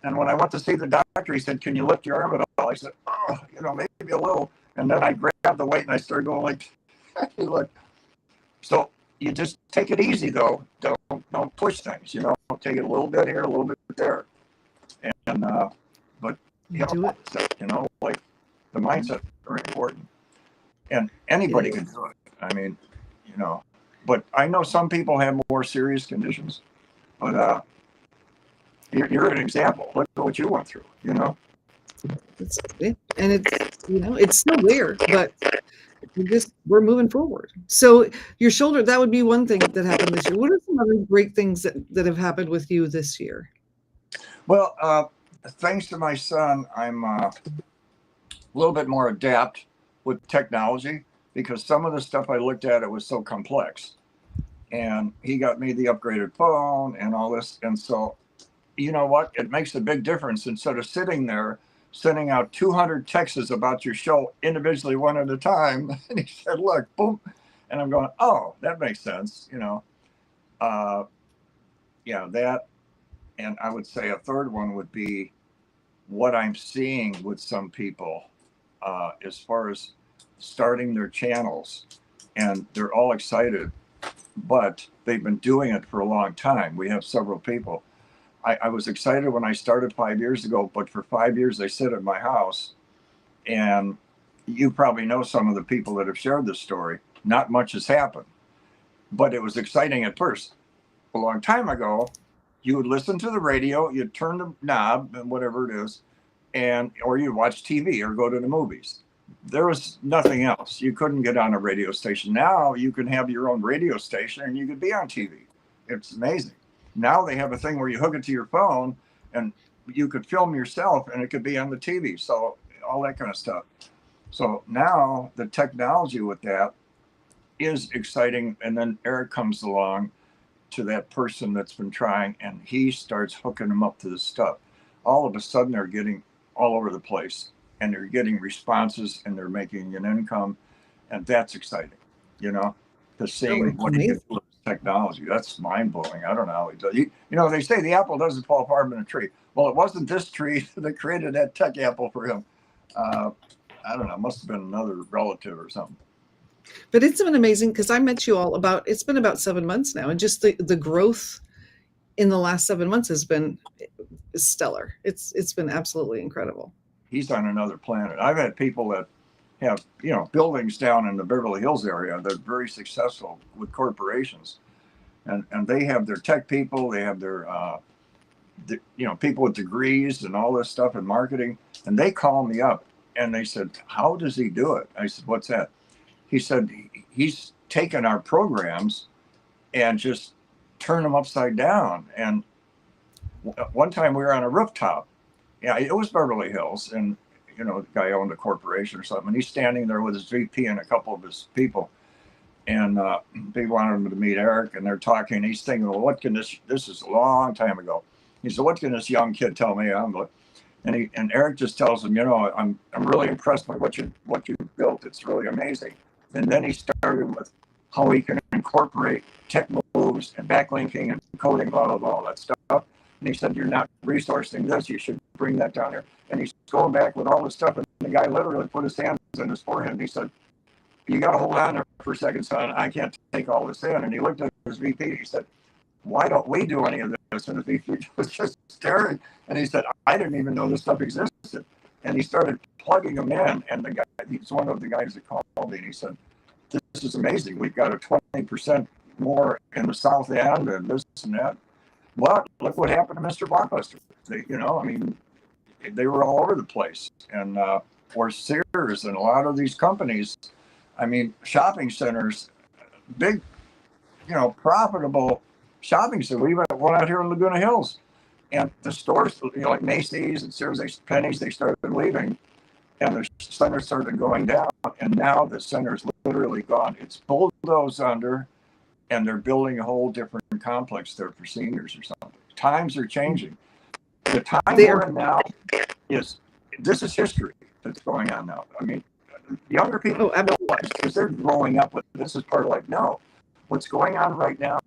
And when I went to see the doctor, he said, "Can you lift your arm at all?" I said, "Oh, maybe a little." And then I grabbed the weight and I started going like, look. So you just take it easy though. Don't push things. Take it a little bit here, a little bit there. And but Do it. like the mindset is very important. And anybody can do it. I mean, but I know some people have more serious conditions. But you're an example. Look at what you went through. It's it, and it's still there, but we're moving forward. So your shoulder, that would be one thing that happened this year. What are some other great things that have happened with you this year? Well, thanks to my son, I'm a little bit more adept with technology because some of the stuff I looked at, it was so complex. And he got me the upgraded phone and all this. And so, you know what? It makes a big difference. Instead of sitting there sending out 200 texts about your show individually one at a time. And he said, look, boom. And I'm going, oh, that makes sense. Yeah, that. And I would say a third one would be what I'm seeing with some people as far as starting their channels. And they're all excited, but they've been doing it for a long time. We have several people. I was excited when I started 5 years ago, but for 5 years they sit at my house. And you probably know some of the people that have shared this story. Not much has happened, but it was exciting at first. A long time ago, you would listen to the radio, you'd turn the knob and whatever it is, or you'd watch TV or go to the movies. There was nothing else. You couldn't get on a radio station. Now you can have your own radio station and you could be on TV. It's amazing. Now they have a thing where you hook it to your phone and you could film yourself and it could be on the TV. So all that kind of stuff. So now the technology with that is exciting. And then Eric comes along to that person that's been trying and he starts hooking them up to this stuff. All of a sudden they're getting all over the place and they're getting responses and they're making an income. And that's exciting, to seeing what he can do with technology. That's mind blowing. I don't know how he does. They say the apple doesn't fall far from the tree. Well, it wasn't this tree that created that tech apple for him. I don't know. Must have been another relative or something. But it's been amazing because I met you all it's been about 7 months now. And just the growth in the last 7 months has been stellar. It's been absolutely incredible. He's on another planet. I've had people that have, buildings down in the Beverly Hills area that are very successful with corporations. And they have their tech people, they have their, people with degrees and all this stuff in marketing. And they call me up and they said, how does he do it? I said, what's that? He said, he's taken our programs and just turned them upside down. And one time we were on a rooftop. Yeah, it was Beverly Hills. And, the guy owned a corporation or something. And he's standing there with his VP and a couple of his people. And they wanted him to meet Eric. And they're talking. He's thinking, well, what can this is a long time ago. He said, what can this young kid tell me? And Eric just tells him, I'm really impressed by what you built. It's really amazing. And then he started with how he can incorporate tech moves and backlinking and coding, blah, blah, blah, all that stuff. And he said, you're not resourcing this. You should bring that down here. And he's going back with all this stuff. And the guy literally put his hands on his forehead. And he said, you got to hold on there for a second, son. I can't take all this in. And he looked at his VP. He said, why don't we do any of this? And the VP was just staring. And he said, I didn't even know this stuff existed. And he started plugging them in. And the guy, he's one of the guys that called me. And he said, this is amazing. We've got a 20% more in the South End and this and that. Well, look what happened to Mr. Blockbuster. They were all over the place. And or Sears and a lot of these companies, shopping centers, big, profitable shopping centers. We even one out here in Laguna Hills. And the stores, like Macy's and Sears, Penny's, they started leaving, and the center started going down. And now the center's literally gone. It's bulldozed under, and they're building a whole different complex there for seniors or something. Times are changing. The time we're in now this is history that's going on now. I mean, younger people realize, because they're growing up with this is part of like, no, what's going on right now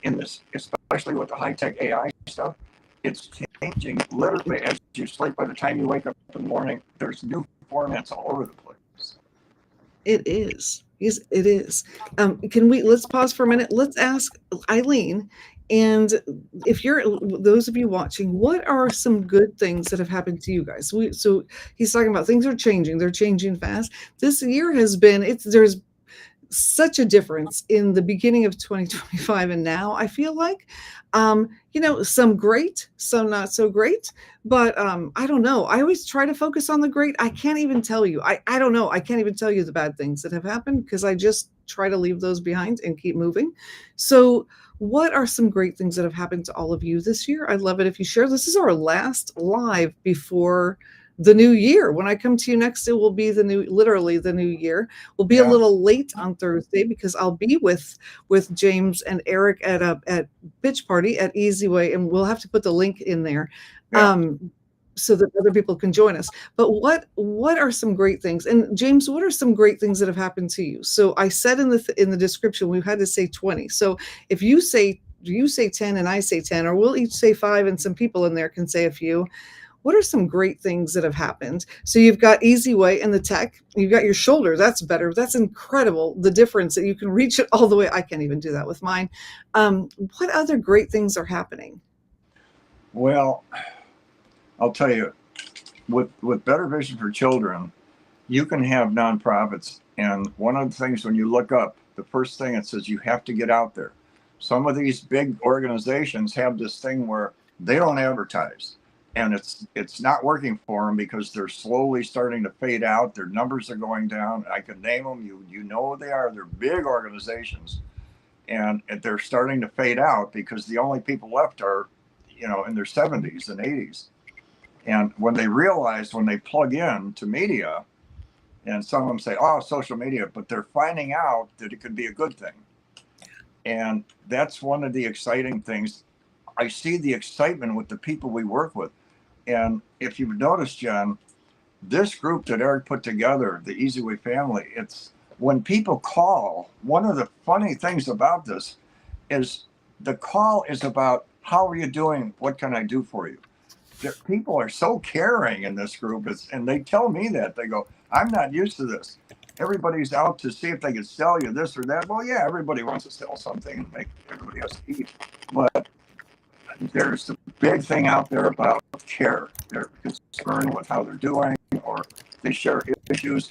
in this, especially with the high-tech AI stuff, it's changing literally as you sleep. By the time you wake up in the morning, there's new formats all over the place. It is. Yes, it is. Let's pause for a minute. Let's ask Eileen. And if you're those of you watching, what are some good things that have happened to you guys? So he's talking about things are changing. They're changing fast. This year has been, there's such a difference in the beginning of 2025 and now. I feel like some great, some not so great, but I don't know, I always try to focus on the great. I can't even tell you, I don't know, I can't even tell you the bad things that have happened, because I just try to leave those behind and keep moving. So what are some great things that have happened to all of you this year? I'd love it if you share. This is our last live before the new year. When I come to you next, it will be literally the new year. We'll be a little late on Thursday because I'll be with James and Eric at Bitch Party at Easy Way, and we'll have to put the link in there so that other people can join us. But what are some great things? And James, what are some great things that have happened to you? So I said in the description, we've had to say 20. So if you say 10 and I say 10, or we'll each say 5 and some people in there can say a few. What are some great things that have happened? So you've got Easy Way and the tech. You've got your shoulder. That's better. That's incredible. The difference that you can reach it all the way. I can't even do that with mine. What other great things are happening? Well, I'll tell you, with Better Vision for Children, you can have nonprofits. And one of the things when you look up, the first thing it says you have to get out there. Some of these big organizations have this thing where they don't advertise. And it's not working for them because they're slowly starting to fade out. Their numbers are going down. I can name them. You know what they are. They're big organizations, and they're starting to fade out because the only people left are, in their 70s and 80s. And when they plug in to media, and some of them say, "Oh, social media," but they're finding out that it could be a good thing. And that's one of the exciting things. I see the excitement with the people we work with. And if you've noticed, John, this group that Eric put together, the Easy Way family, it's when people call, one of the funny things about this is the call is about, how are you doing? What can I do for you? People are so caring in this group. And they tell me that. They go, I'm not used to this. Everybody's out to see if they can sell you this or that. Well, yeah, everybody wants to sell something and make everybody else eat. But there's a big thing out there about care. They're concerned with how they're doing, or they share issues,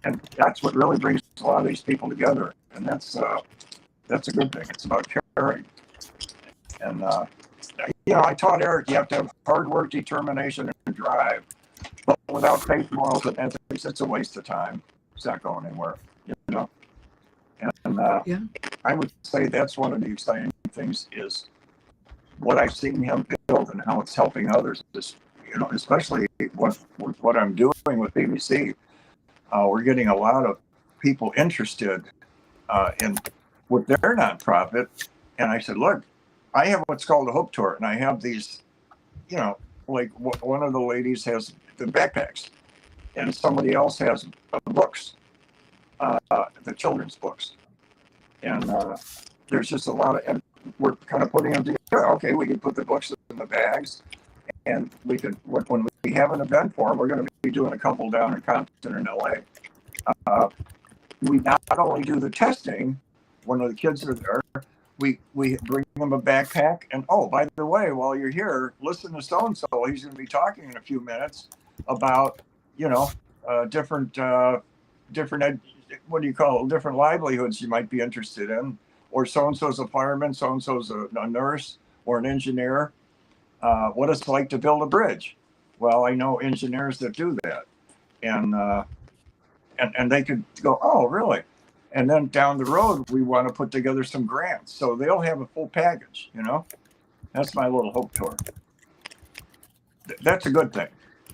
and that's what really brings a lot of these people together. And that's a good thing. It's about caring. And I taught Eric you have to have hard work, determination, and drive. But without faith, morals, and ethics, it's a waste of time. It's not going anywhere. And I would say that's one of the exciting things is what I've seen him build and how it's helping others. Especially what I'm doing with BBC. We're getting a lot of people interested in with their nonprofit. And I said, look, I have what's called a Hope Tour, and I have these, like one of the ladies has the backpacks, and somebody else has books, the children's books, and there's just a lot of, and we're kind of putting them together. Okay, we can put the books in the bags, and we could, when we have an event for them, we're going to be doing a couple down in Compton in LA. We not only do the testing when the kids are there, we bring them a backpack, and oh, by the way, while you're here, listen to so and so. He's going to be talking in a few minutes about different what do you call it? Different livelihoods you might be interested in, or so and so's a fireman, so and so's a nurse or an engineer. What it's like to build a bridge. Well, I know engineers that do that, and they could go, oh, really? And then down the road, we want to put together some grants. So they'll have a full package, That's my little Hope Tour. that's a good thing.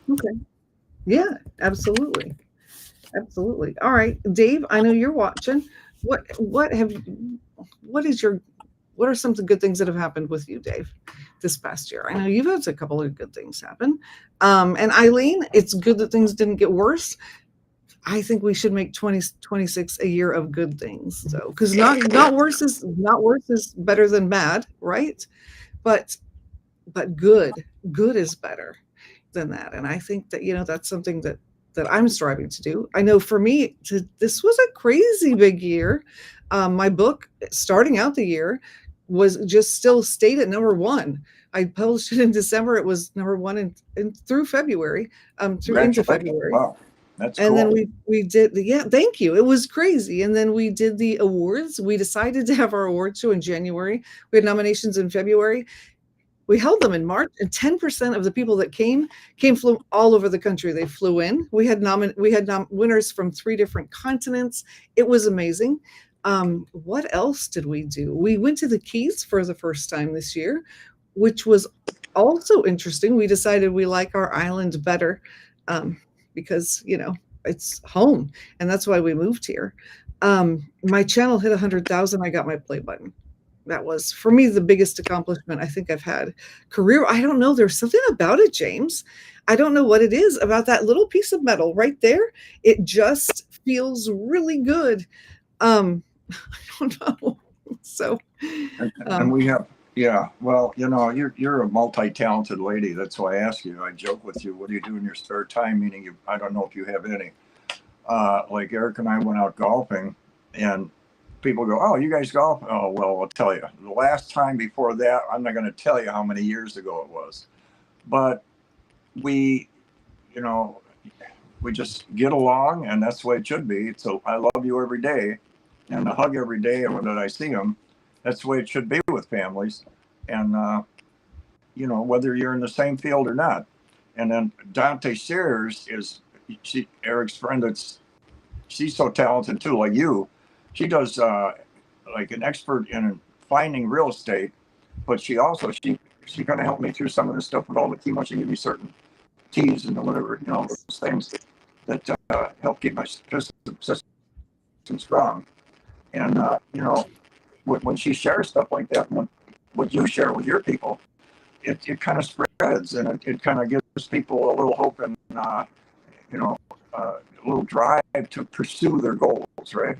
Okay. Yeah, absolutely. Absolutely. All right, Dave, I know you're watching. What have what is your what are some of the good things that have happened with you, Dave, this past year? I know you've had a couple of good things happen. And Eileen, it's good that things didn't get worse. I think we should make 2026 a year of good things. So, because not worse is better than bad, right? But good is better than that. And I think that, that's something that I'm striving to do. I know for me, this was a crazy big year. My book, starting out the year, was just still stayed at number one. I published it in December. It was number one and through February, through into February. Wow, that's and cool. then we did thank you. It was crazy. And then we did the awards. We decided to have our award show in January. We had nominations in February. We held them in March, and 10% of the people that came flew all over the country. They flew in. We had winners from 3 different continents. It was amazing. What else did we do? We went to the Keys for the first time this year, which was also interesting. We decided we like our island better because, it's home, and that's why we moved here. My channel hit 100,000. I got my play button. That was, for me, the biggest accomplishment I think I've had career. I don't know. There's something about it, James. I don't know what it is about that little piece of metal right there. It just feels really good. I don't know. So, and we have, yeah, well, you're a multi-talented lady. That's why I ask you. I joke with you. What do you do in your spare time? Meaning, I don't know if you have any. Like Eric and I went out golfing, and people go, "Oh, you guys golf?" Oh, well, I'll tell you. The last time before that, I'm not going to tell you how many years ago it was. But we just get along, and that's the way it should be. So I love you every day, and I hug every day when I see them. That's the way it should be with families. And, whether you're in the same field or not. And then Dante Sears is Eric's friend. She's so talented too, like you. She does like an expert in finding real estate, but she kind of helped me through some of the stuff with all the chemo. She gave me certain teas and whatever, those things that help keep my system strong. And when she shares stuff like that, what you share with your people, it kind of spreads, and it kind of gives people a little hope and a little drive to pursue their goals, right?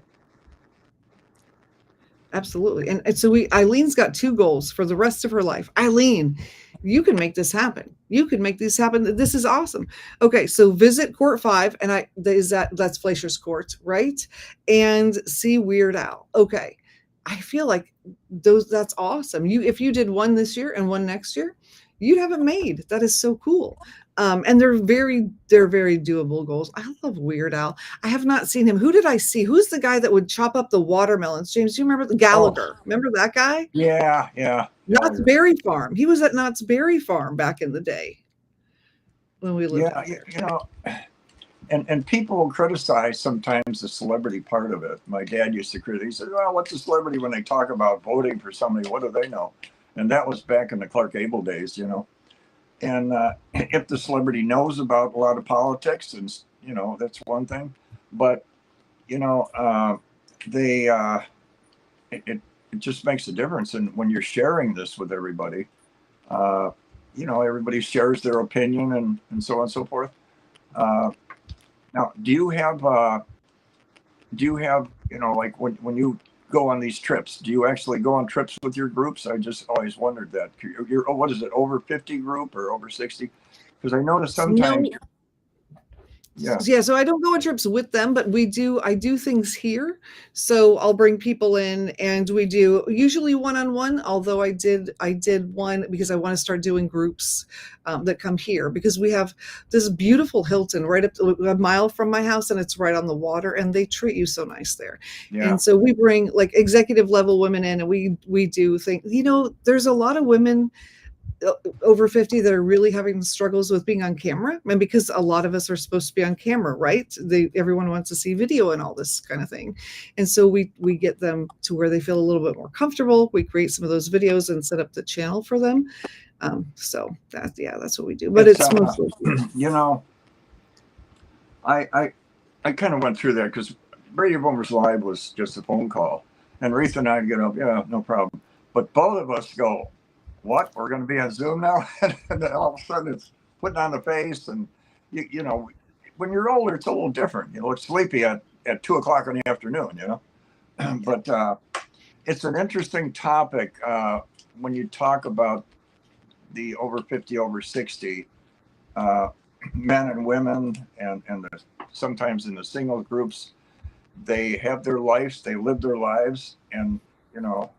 Absolutely. And so Eileen's got 2 goals for the rest of her life. Eileen, you can make this happen. You can make this happen. This is awesome. Okay, so visit Court 5, and that's Fleischer's Court, right? And see Weird Al. Okay. I feel like that's awesome. If you did one this year and one next year, you'd have it made. That is so cool. And they're very doable goals. I love Weird Al. I have not seen him. Who did I see? Who's the guy that would chop up the watermelons? James, do you remember the Gallagher? Remember that guy? Yeah. Knott's Berry Farm. He was at Knott's Berry Farm back in the day when we lived. Yeah, and people criticize sometimes the celebrity part of it. My dad used to criticize. He said, "Well, what's a celebrity when they talk about voting for somebody? What do they know?" And that was back in the Clark Gable days, And if the celebrity knows about a lot of politics, and that's one thing. But it just makes a difference. And when you're sharing this with everybody, everybody shares their opinion and so on and so forth. Now, do you have like when you go on these trips, do you actually go on trips with your groups? I just always wondered that. What is it, over 50 group or over 60? Because I notice sometimes. No. Yeah, so I don't go on trips with them, but I do things here. So I'll bring people in, and we do usually one-on-one, although I did one because I want to start doing groups that come here, because we have this beautiful Hilton right up a mile from my house, and it's right on the water, and they treat you so nice there. Yeah. And so we bring like executive level women in, and we do things, there's a lot of women over 50 that are really having struggles with being on camera, and because a lot of us are supposed to be on camera, right? Everyone wants to see video and all this kind of thing, and so we get them to where they feel a little bit more comfortable. We create some of those videos and set up the channel for them. So that's what we do. But It's it's mostly you know, I kind of went through that because Radio Boomers Live was just a phone call, and Reetha and I'd get up, yeah, no problem. But both of us go, what? We're going to be on Zoom now, and then all of a sudden it's putting on the face, and you know, when you're older, it's a little different. You look sleepy at 2 o'clock in the afternoon, you know. But it's an interesting topic when you talk about the over 50, over 60 men and women, and sometimes in the single groups, they have their lives, they live their lives, and you know,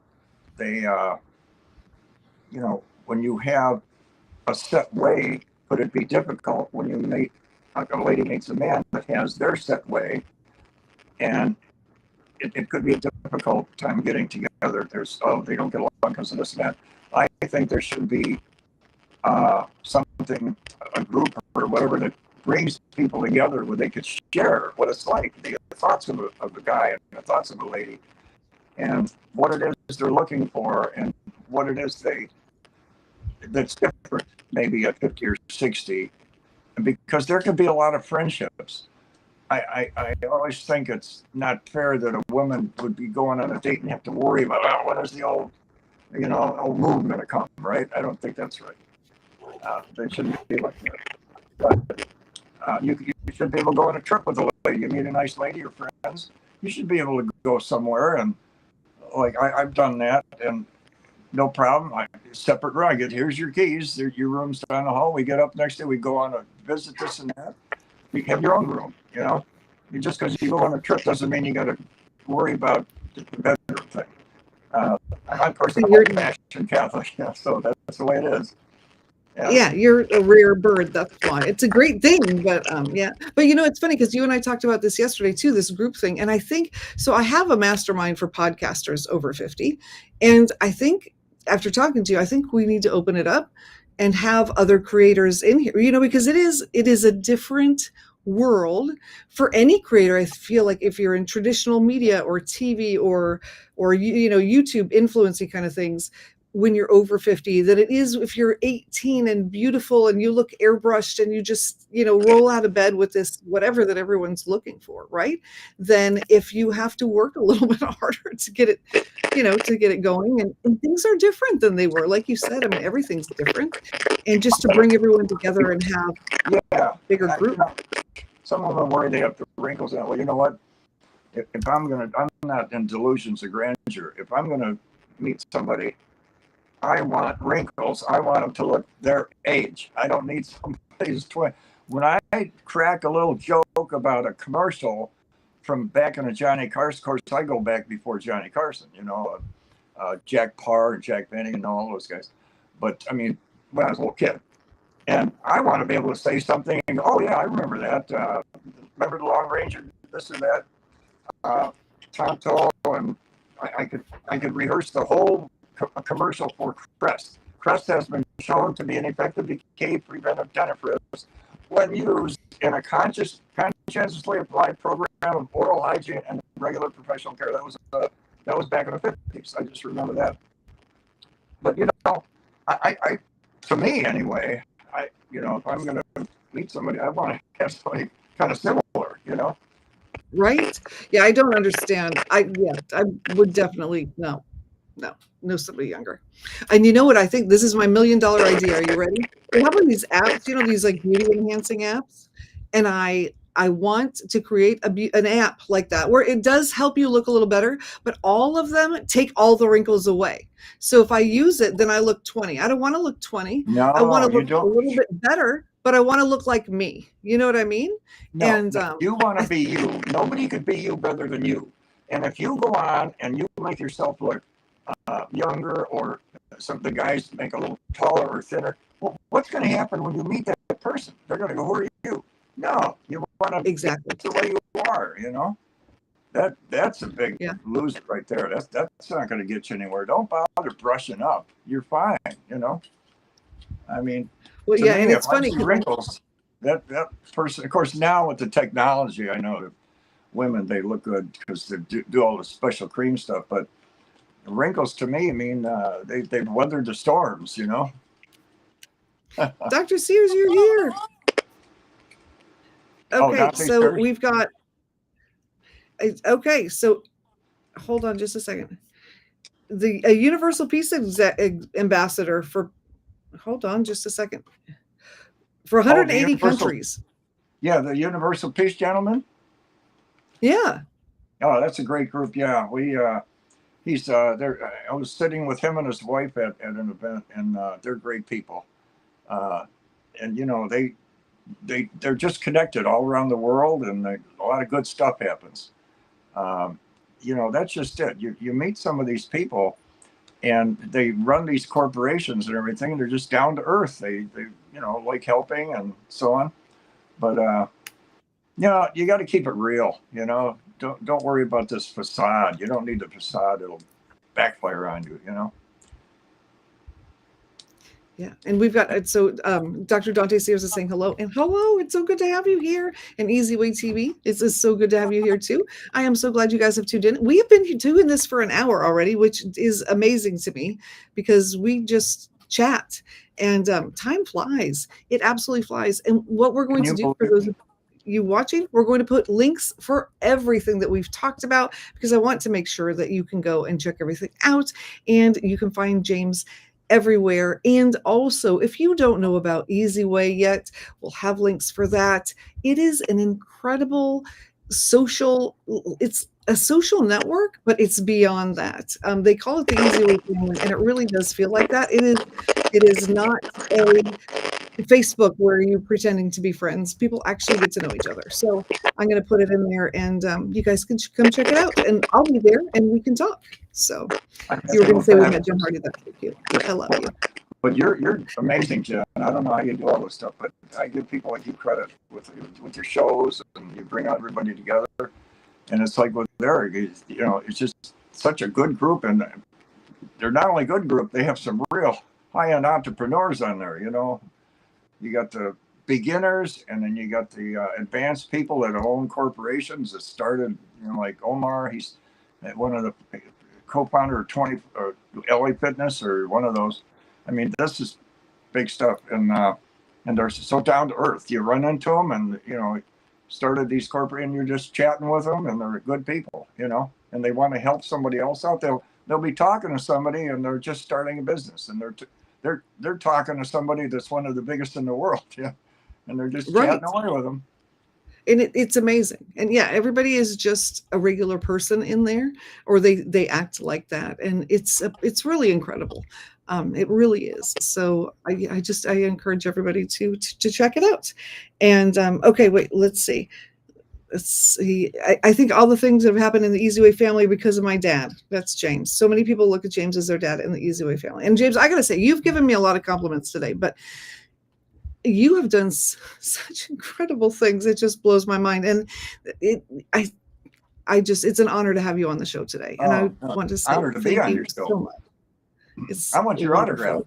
they you know, when you have a set way, could it be difficult when you meet, like a lady meets a man that has their set way, and it could be a difficult time getting together. There's, oh, they don't get along because of this and that. I think there should be something, a group or whatever, that brings people together where they could share what it's like, the thoughts of a guy and the thoughts of a lady, and what it is they're looking for, and what it is that's different maybe at 50 or 60, because there could be a lot of friendships. I always think it's not fair that a woman would be going on a date and have to worry about, oh, when is the old moon going to come, right? I don't think that's right. They shouldn't be like that. But you should be able to go on a trip with a lady. You meet a nice lady, your friends. You should be able to go somewhere, and like I've done that, and no problem. Separate room. Here's your keys. Your room's down the hall. We get up next day. We go on a visit, this and that. You have your own room. You know, just because you go on a trip doesn't mean you got to worry about the bedroom thing. I'm personally old-fashioned Catholic, yeah, so that's the way it is. Yeah, you're a rare bird. That's why it's a great thing. But yeah, but you know, it's funny because you and I talked about this yesterday too, this group thing. And I think so. I have a mastermind for podcasters over 50, and I think after talking to you, I think we need to open it up and have other creators in here. You know, because it is a different world for any creator. I feel like if you're in traditional media or TV or you know, YouTube influencing kind of things, when you're over 50 than it is if you're 18 and beautiful and you look airbrushed and you just, you know, roll out of bed with this whatever that everyone's looking for, right? Then if you have to work a little bit harder to get it, you know, to get it going, and things are different than they were. Like you said, I mean, everything's different. And just to bring everyone together and have bigger group. Some of them worry they have the wrinkles out. Well, you know what? If I'm not in delusions of grandeur. If I'm gonna meet somebody, I want wrinkles. I want them to look their age. I don't need somebody who's 20. When I crack a little joke about a commercial from back in the Johnny Carson, of course, I go back before Johnny Carson, you know, Jack Parr and Jack Benny and all those guys. But I mean, when I was a little kid, and I want to be able to say something and go, oh yeah, I remember that. Remember the Long Ranger, this and that. Tonto, and I could rehearse the whole commercial for Crest. Crest has been shown to be an effective decay preventive dentifrice when used in a conscientiously applied program of oral hygiene and regular professional care. That was back in the 50s. I just remember that. But you know, I to me anyway, you know, if I'm going to meet somebody, I want to have somebody kind of similar, you know. Right? Yeah, I don't understand. I would definitely no somebody younger. And you know what? I think this is my $1 million idea. Are you ready? We have these apps, you know, these like beauty enhancing apps, and I want to create an app like that where it does help you look a little better, but all of them take all the wrinkles away. So if I use it, then I look 20. I don't want to look 20. No, I want to look a little bit better, but I want to look like me. You know what I mean? No, and you want to be you. Nobody could be you better than you. And if you go on and you make yourself look younger, or some of the guys make a little taller or thinner, well, what's going to happen when you meet that person? They're going to go, who are you? No, you want to exactly the way you are, you know. That's a big loser right there. That's not going to get you anywhere. Don't bother brushing up. You're fine, you know. I mean, well, yeah, me, and it's funny. Wrinkles, that person, of course, now with the technology, I know that women, they look good because they do all the special cream stuff, but wrinkles to me, I mean, they've weathered the storms, you know. Dr. Sears, you're here. Oh, Okay, Dante so Sears? we've got. Okay, so hold on just a second. The Universal Peace Ambassador for. Hold on just a second. For Oh, the 180 Universal, countries. yeah, the Universal Peace Gentleman. Yeah. Oh, that's a great group. Yeah, he's there. I was sitting with him and his wife at an event, and they're great people. Uh, and you know, they're just connected all around the world, and a lot of good stuff happens. Um, you know, that's just it. You meet some of these people, and they run these corporations and everything, and they're just down to earth. They you know, like helping and so on. But you know, you got to keep it real. You know, don't worry about this facade. You don't need the facade; it'll backfire on you. You know. Yeah, and we've got Dr. Dante Sears is saying hello, and hello. It's so good to have you here. And Easy Way TV, it's so good to have you here too. I am so glad you guys have tuned in. We have been doing this for an hour already, which is amazing to me because we just chat and time flies. It absolutely flies. And what we're going to do for those of you watching, we're going to put links for everything that we've talked about because I want to make sure that you can go and check everything out, and you can find James everywhere. And also, if you don't know about Easy Way yet, we'll have links for that. It is an incredible it's a social network, but it's beyond that. They call it the Easy Way family, and it really does feel like that. It is not a Facebook where you're pretending to be friends. People actually get to know each other. So I'm going to put it in there, and you guys can come check it out, and I'll be there, and we can talk. So you were going to say we met Jim Hardy. That's so cute. I love you. But you're amazing, Jen. I don't know how you do all this stuff, but I give people like you credit with your shows, and you bring everybody together. And it's like with Eric, you know, it's just such a good group, and they're not only a good group, they have some real high-end entrepreneurs on there. You know, you got the beginners, and then you got the advanced people that own corporations that started. You know, like Omar, he's one of the co-founder of 20 LA Fitness or one of those. I mean, this is big stuff, and they're so down to earth. You run into them, and you know, started these corporate, and you're just chatting with them, and they're good people, you know, and they want to help somebody else out. They'll be talking to somebody, and they're just starting a business, and they're talking to somebody that's one of the biggest in the world, yeah, and they're just chatting away with them. And it's amazing. And yeah, everybody is just a regular person in there, or they act like that, and it's really incredible. It really is. So I encourage everybody to check it out. And okay, wait, let's see. I think all the things that have happened in the Easy Way family because of my dad. That's James. So many people look at James as their dad in the Easy Way family. And James, I got to say, you've given me a lot of compliments today, but you have done such incredible things. It just blows my mind. And it's an honor to have you on the show today. And I want to say thank you so much. I want your autograph.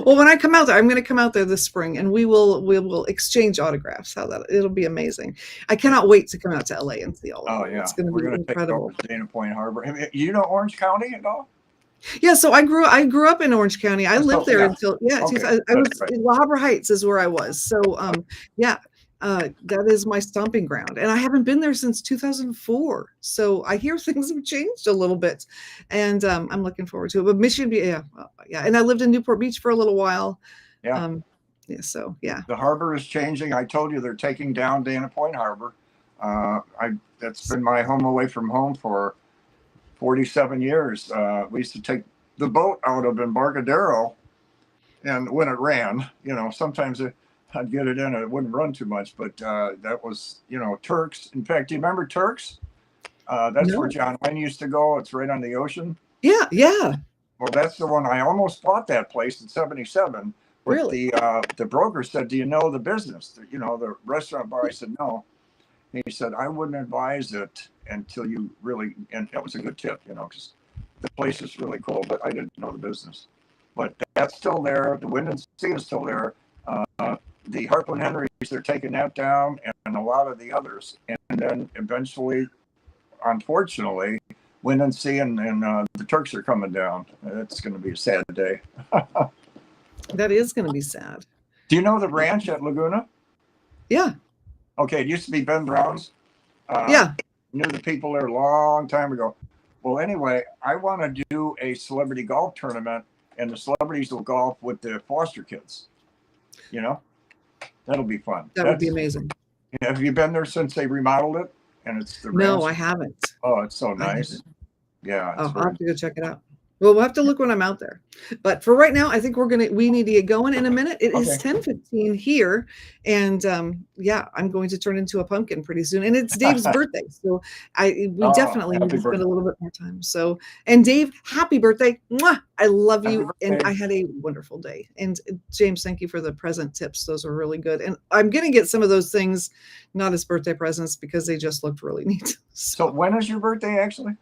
Well, when I come out there, I'm going to come out there this spring, and we will exchange autographs. It'll be amazing. I cannot wait to come out to LA and see all of it. Yeah, it's going to be incredible. Take Dana Point Harbor. You know Orange County at all? Yeah, so I grew up in Orange County. I lived there until I was in La Habra Heights is where I was. So that is my stomping ground, and I haven't been there since 2004. So I hear things have changed a little bit, and I'm looking forward to it. But Michigan, yeah, and I lived in Newport Beach for a little while. Yeah. So yeah. The harbor is changing. I told you they're taking down Dana Point Harbor. That's been my home away from home for 47 years. We used to take the boat out of Embarcadero, and when it ran, you know, sometimes I'd get it in and it wouldn't run too much, but that was, you know, Turks. In fact, do you remember Turks? That's where John Wayne used to go. It's right on the ocean. Yeah, yeah. Well, that's the one. I almost bought that place in 77. But really? The broker said, do you know the business? You know, the restaurant bar. I said, no. He said, I wouldn't advise it until you really, and that was a good tip, you know, because the place is really cool, but I didn't know the business. But that's still there. The Wind and Sea is still there. The Hartland Henrys, they're taking that down, and a lot of the others. And then eventually, unfortunately, Wind and Sea and the Turks are coming down. It's going to be a sad day. That is going to be sad. Do you know the ranch at Laguna? Yeah. Okay, it used to be Ben Brown's. Yeah. Knew the people there a long time ago. Well, anyway, I want to do a celebrity golf tournament, and the celebrities will golf with the foster kids. You know, that'll be fun. That would be amazing. Have you been there since they remodeled it? And it's the No, ranch? I haven't. Oh, it's so I nice. haven't. Yeah. Oh, I'll have to go check it out. Well, we'll have to look when I'm out there. But for right now, I think we need to get going in a minute. It is 10:15 here. And yeah, I'm going to turn into a pumpkin pretty soon. And it's Dave's birthday. So we definitely need to spend a little bit more time. So, and Dave, happy birthday. Mwah! I love you. And I had a wonderful day. And James, thank you for the present tips. Those are really good. And I'm going to get some of those things, not as birthday presents, because they just looked really neat. So when is your birthday actually?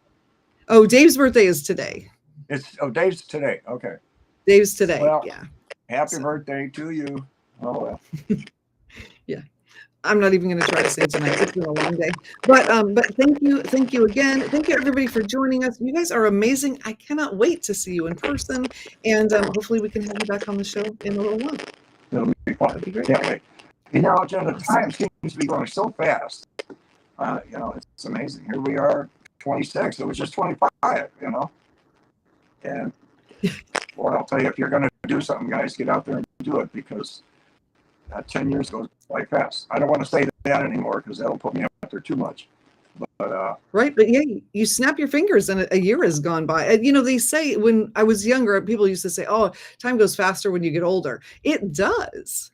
Oh, Dave's birthday is today. Dave's today. Okay. Dave's today. Well, yeah. Happy birthday to you. Oh well. Yeah. I'm not even going to try to sing tonight. It's been a long day. But thank you again. Thank you everybody for joining us. You guys are amazing. I cannot wait to see you in person, and hopefully we can have you back on the show in a little while. It'll be fun. That'd be great. Can't wait. You know, the time seems to be going so fast. You know, it's amazing. Here we are, 26. It was just 25. You know. And well, I'll tell you, if you're going to do something, guys, get out there and do it, because 10 years goes by fast. I don't want to say that anymore because that'll put me up there too much. But right, but yeah, you snap your fingers and a year has gone by. You know, they say when I was younger, people used to say, "Oh, time goes faster when you get older." It does.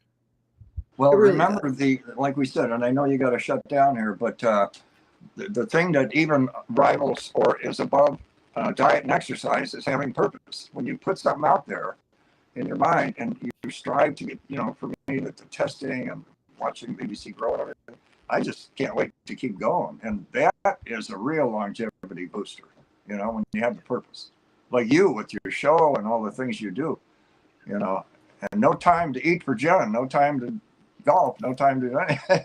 Well, it really remember does. like we said, and I know you got to shut down here, but the thing that even rivals or is above diet and exercise is having purpose. When you put something out there in your mind and you strive to get, you know, for me, the testing and watching BBC grow and everything, I just can't wait to keep going. And that is a real longevity booster, you know, when you have the purpose. Like you with your show and all the things you do, you know, and no time to eat for Jen, no time to golf, no time to do anything.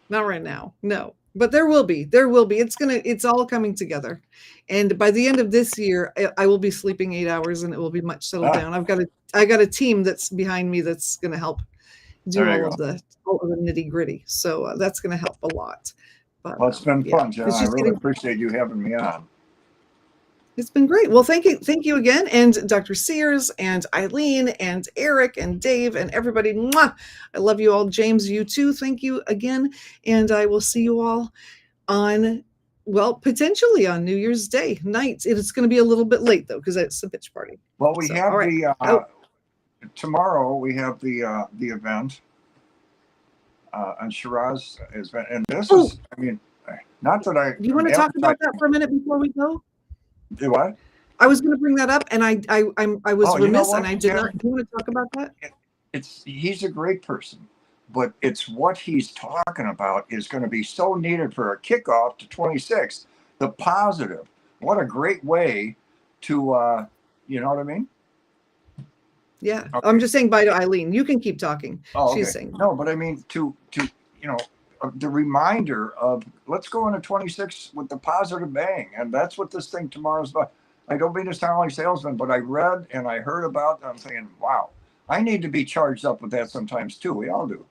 Not right now, no. But there will be. It's all coming together. And by the end of this year, I will be sleeping 8 hours and it will be much settled down. I got a team that's behind me that's going to help do all of the nitty gritty. So that's going to help a lot. But, well, it's been fun, John. I really appreciate you having me on. It's been great. Well, thank you again. And Dr. Sears and Eileen and Eric and Dave and everybody. Mwah! I love you all. James, you too. Thank you again. And I will see you all on, well, potentially on New Year's Day night. It's going to be a little bit late though, because it's a bitch party. Well, we have tomorrow we have the event on Shiraz event. And this is, I mean, not that I... Do you want to talk about that for a minute before we go? Do what? I was going to bring that up, and I was remiss, and I did not. Do you want to talk about that? He's a great person, but it's what he's talking about is going to be so needed for a kickoff to 26. The positive. What a great way to, you know what I mean? Yeah, okay. I'm just saying bye to Eileen. You can keep talking. Oh, okay. She's saying no, but I mean to you know. The reminder of let's go into 26 with the positive bang. And that's what this thing tomorrow is about. I don't mean to sound like a salesman, but I read and I heard about it. I'm thinking, wow, I need to be charged up with that sometimes too. We all do.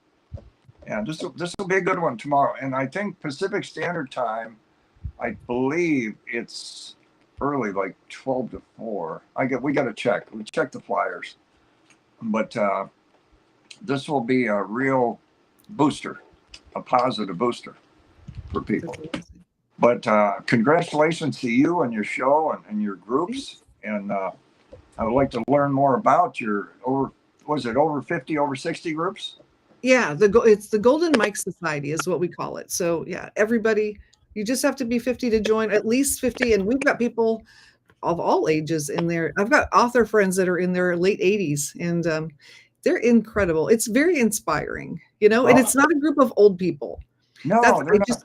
And this will be a good one tomorrow. And I think Pacific Standard Time, I believe it's early, like 12 to 4. We got to check. We check the flyers. But this will be a real booster. A positive booster for people. But congratulations to you and your show and your groups. And I would like to learn more about your over 50, over 60 groups? Yeah, it's the Golden Mike Society is what we call it. So yeah, everybody, you just have to be 50 to join, at least 50. And we've got people of all ages in there. I've got author friends that are in their late 80s, and they're incredible. It's very inspiring, you know, and it's not a group of old people. No,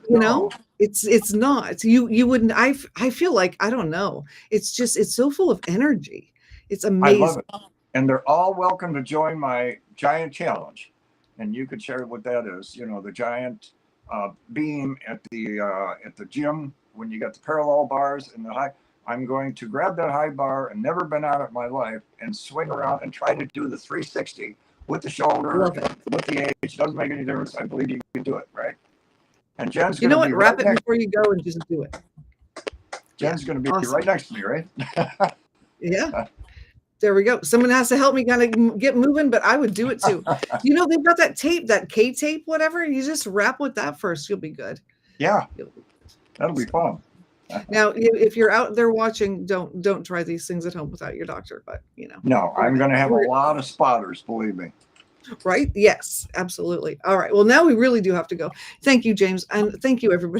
you know, it's not. You wouldn't. I feel like, I don't know. It's so full of energy. It's amazing. I love it. And they're all welcome to join my giant challenge. And you could share what that is. You know, the giant beam at the gym when you got the parallel bars and the high. I'm going to grab that high bar and never been on it in my life and swing around and try to do the 360 with the shoulder, Love it. with the age. Doesn't make any difference. I believe you can do it, right? And Jen's You going know to what? be Wrap right it next. before you go and just do it. Jen's going to be Awesome. right next to me, right? Yeah. There we go. Someone has to help me kind of get moving, but I would do it too. You know, they've got that tape, that K tape, whatever. You just wrap with that first. You'll be good. Yeah, You'll be that'll be fun. Now, if you're out there watching, don't try these things at home without your doctor. But you know, No, I'm going to have a lot of spotters, believe me. right? Yes, absolutely. All right. Well, now we really do have to go. Thank you, James, and thank you, everybody.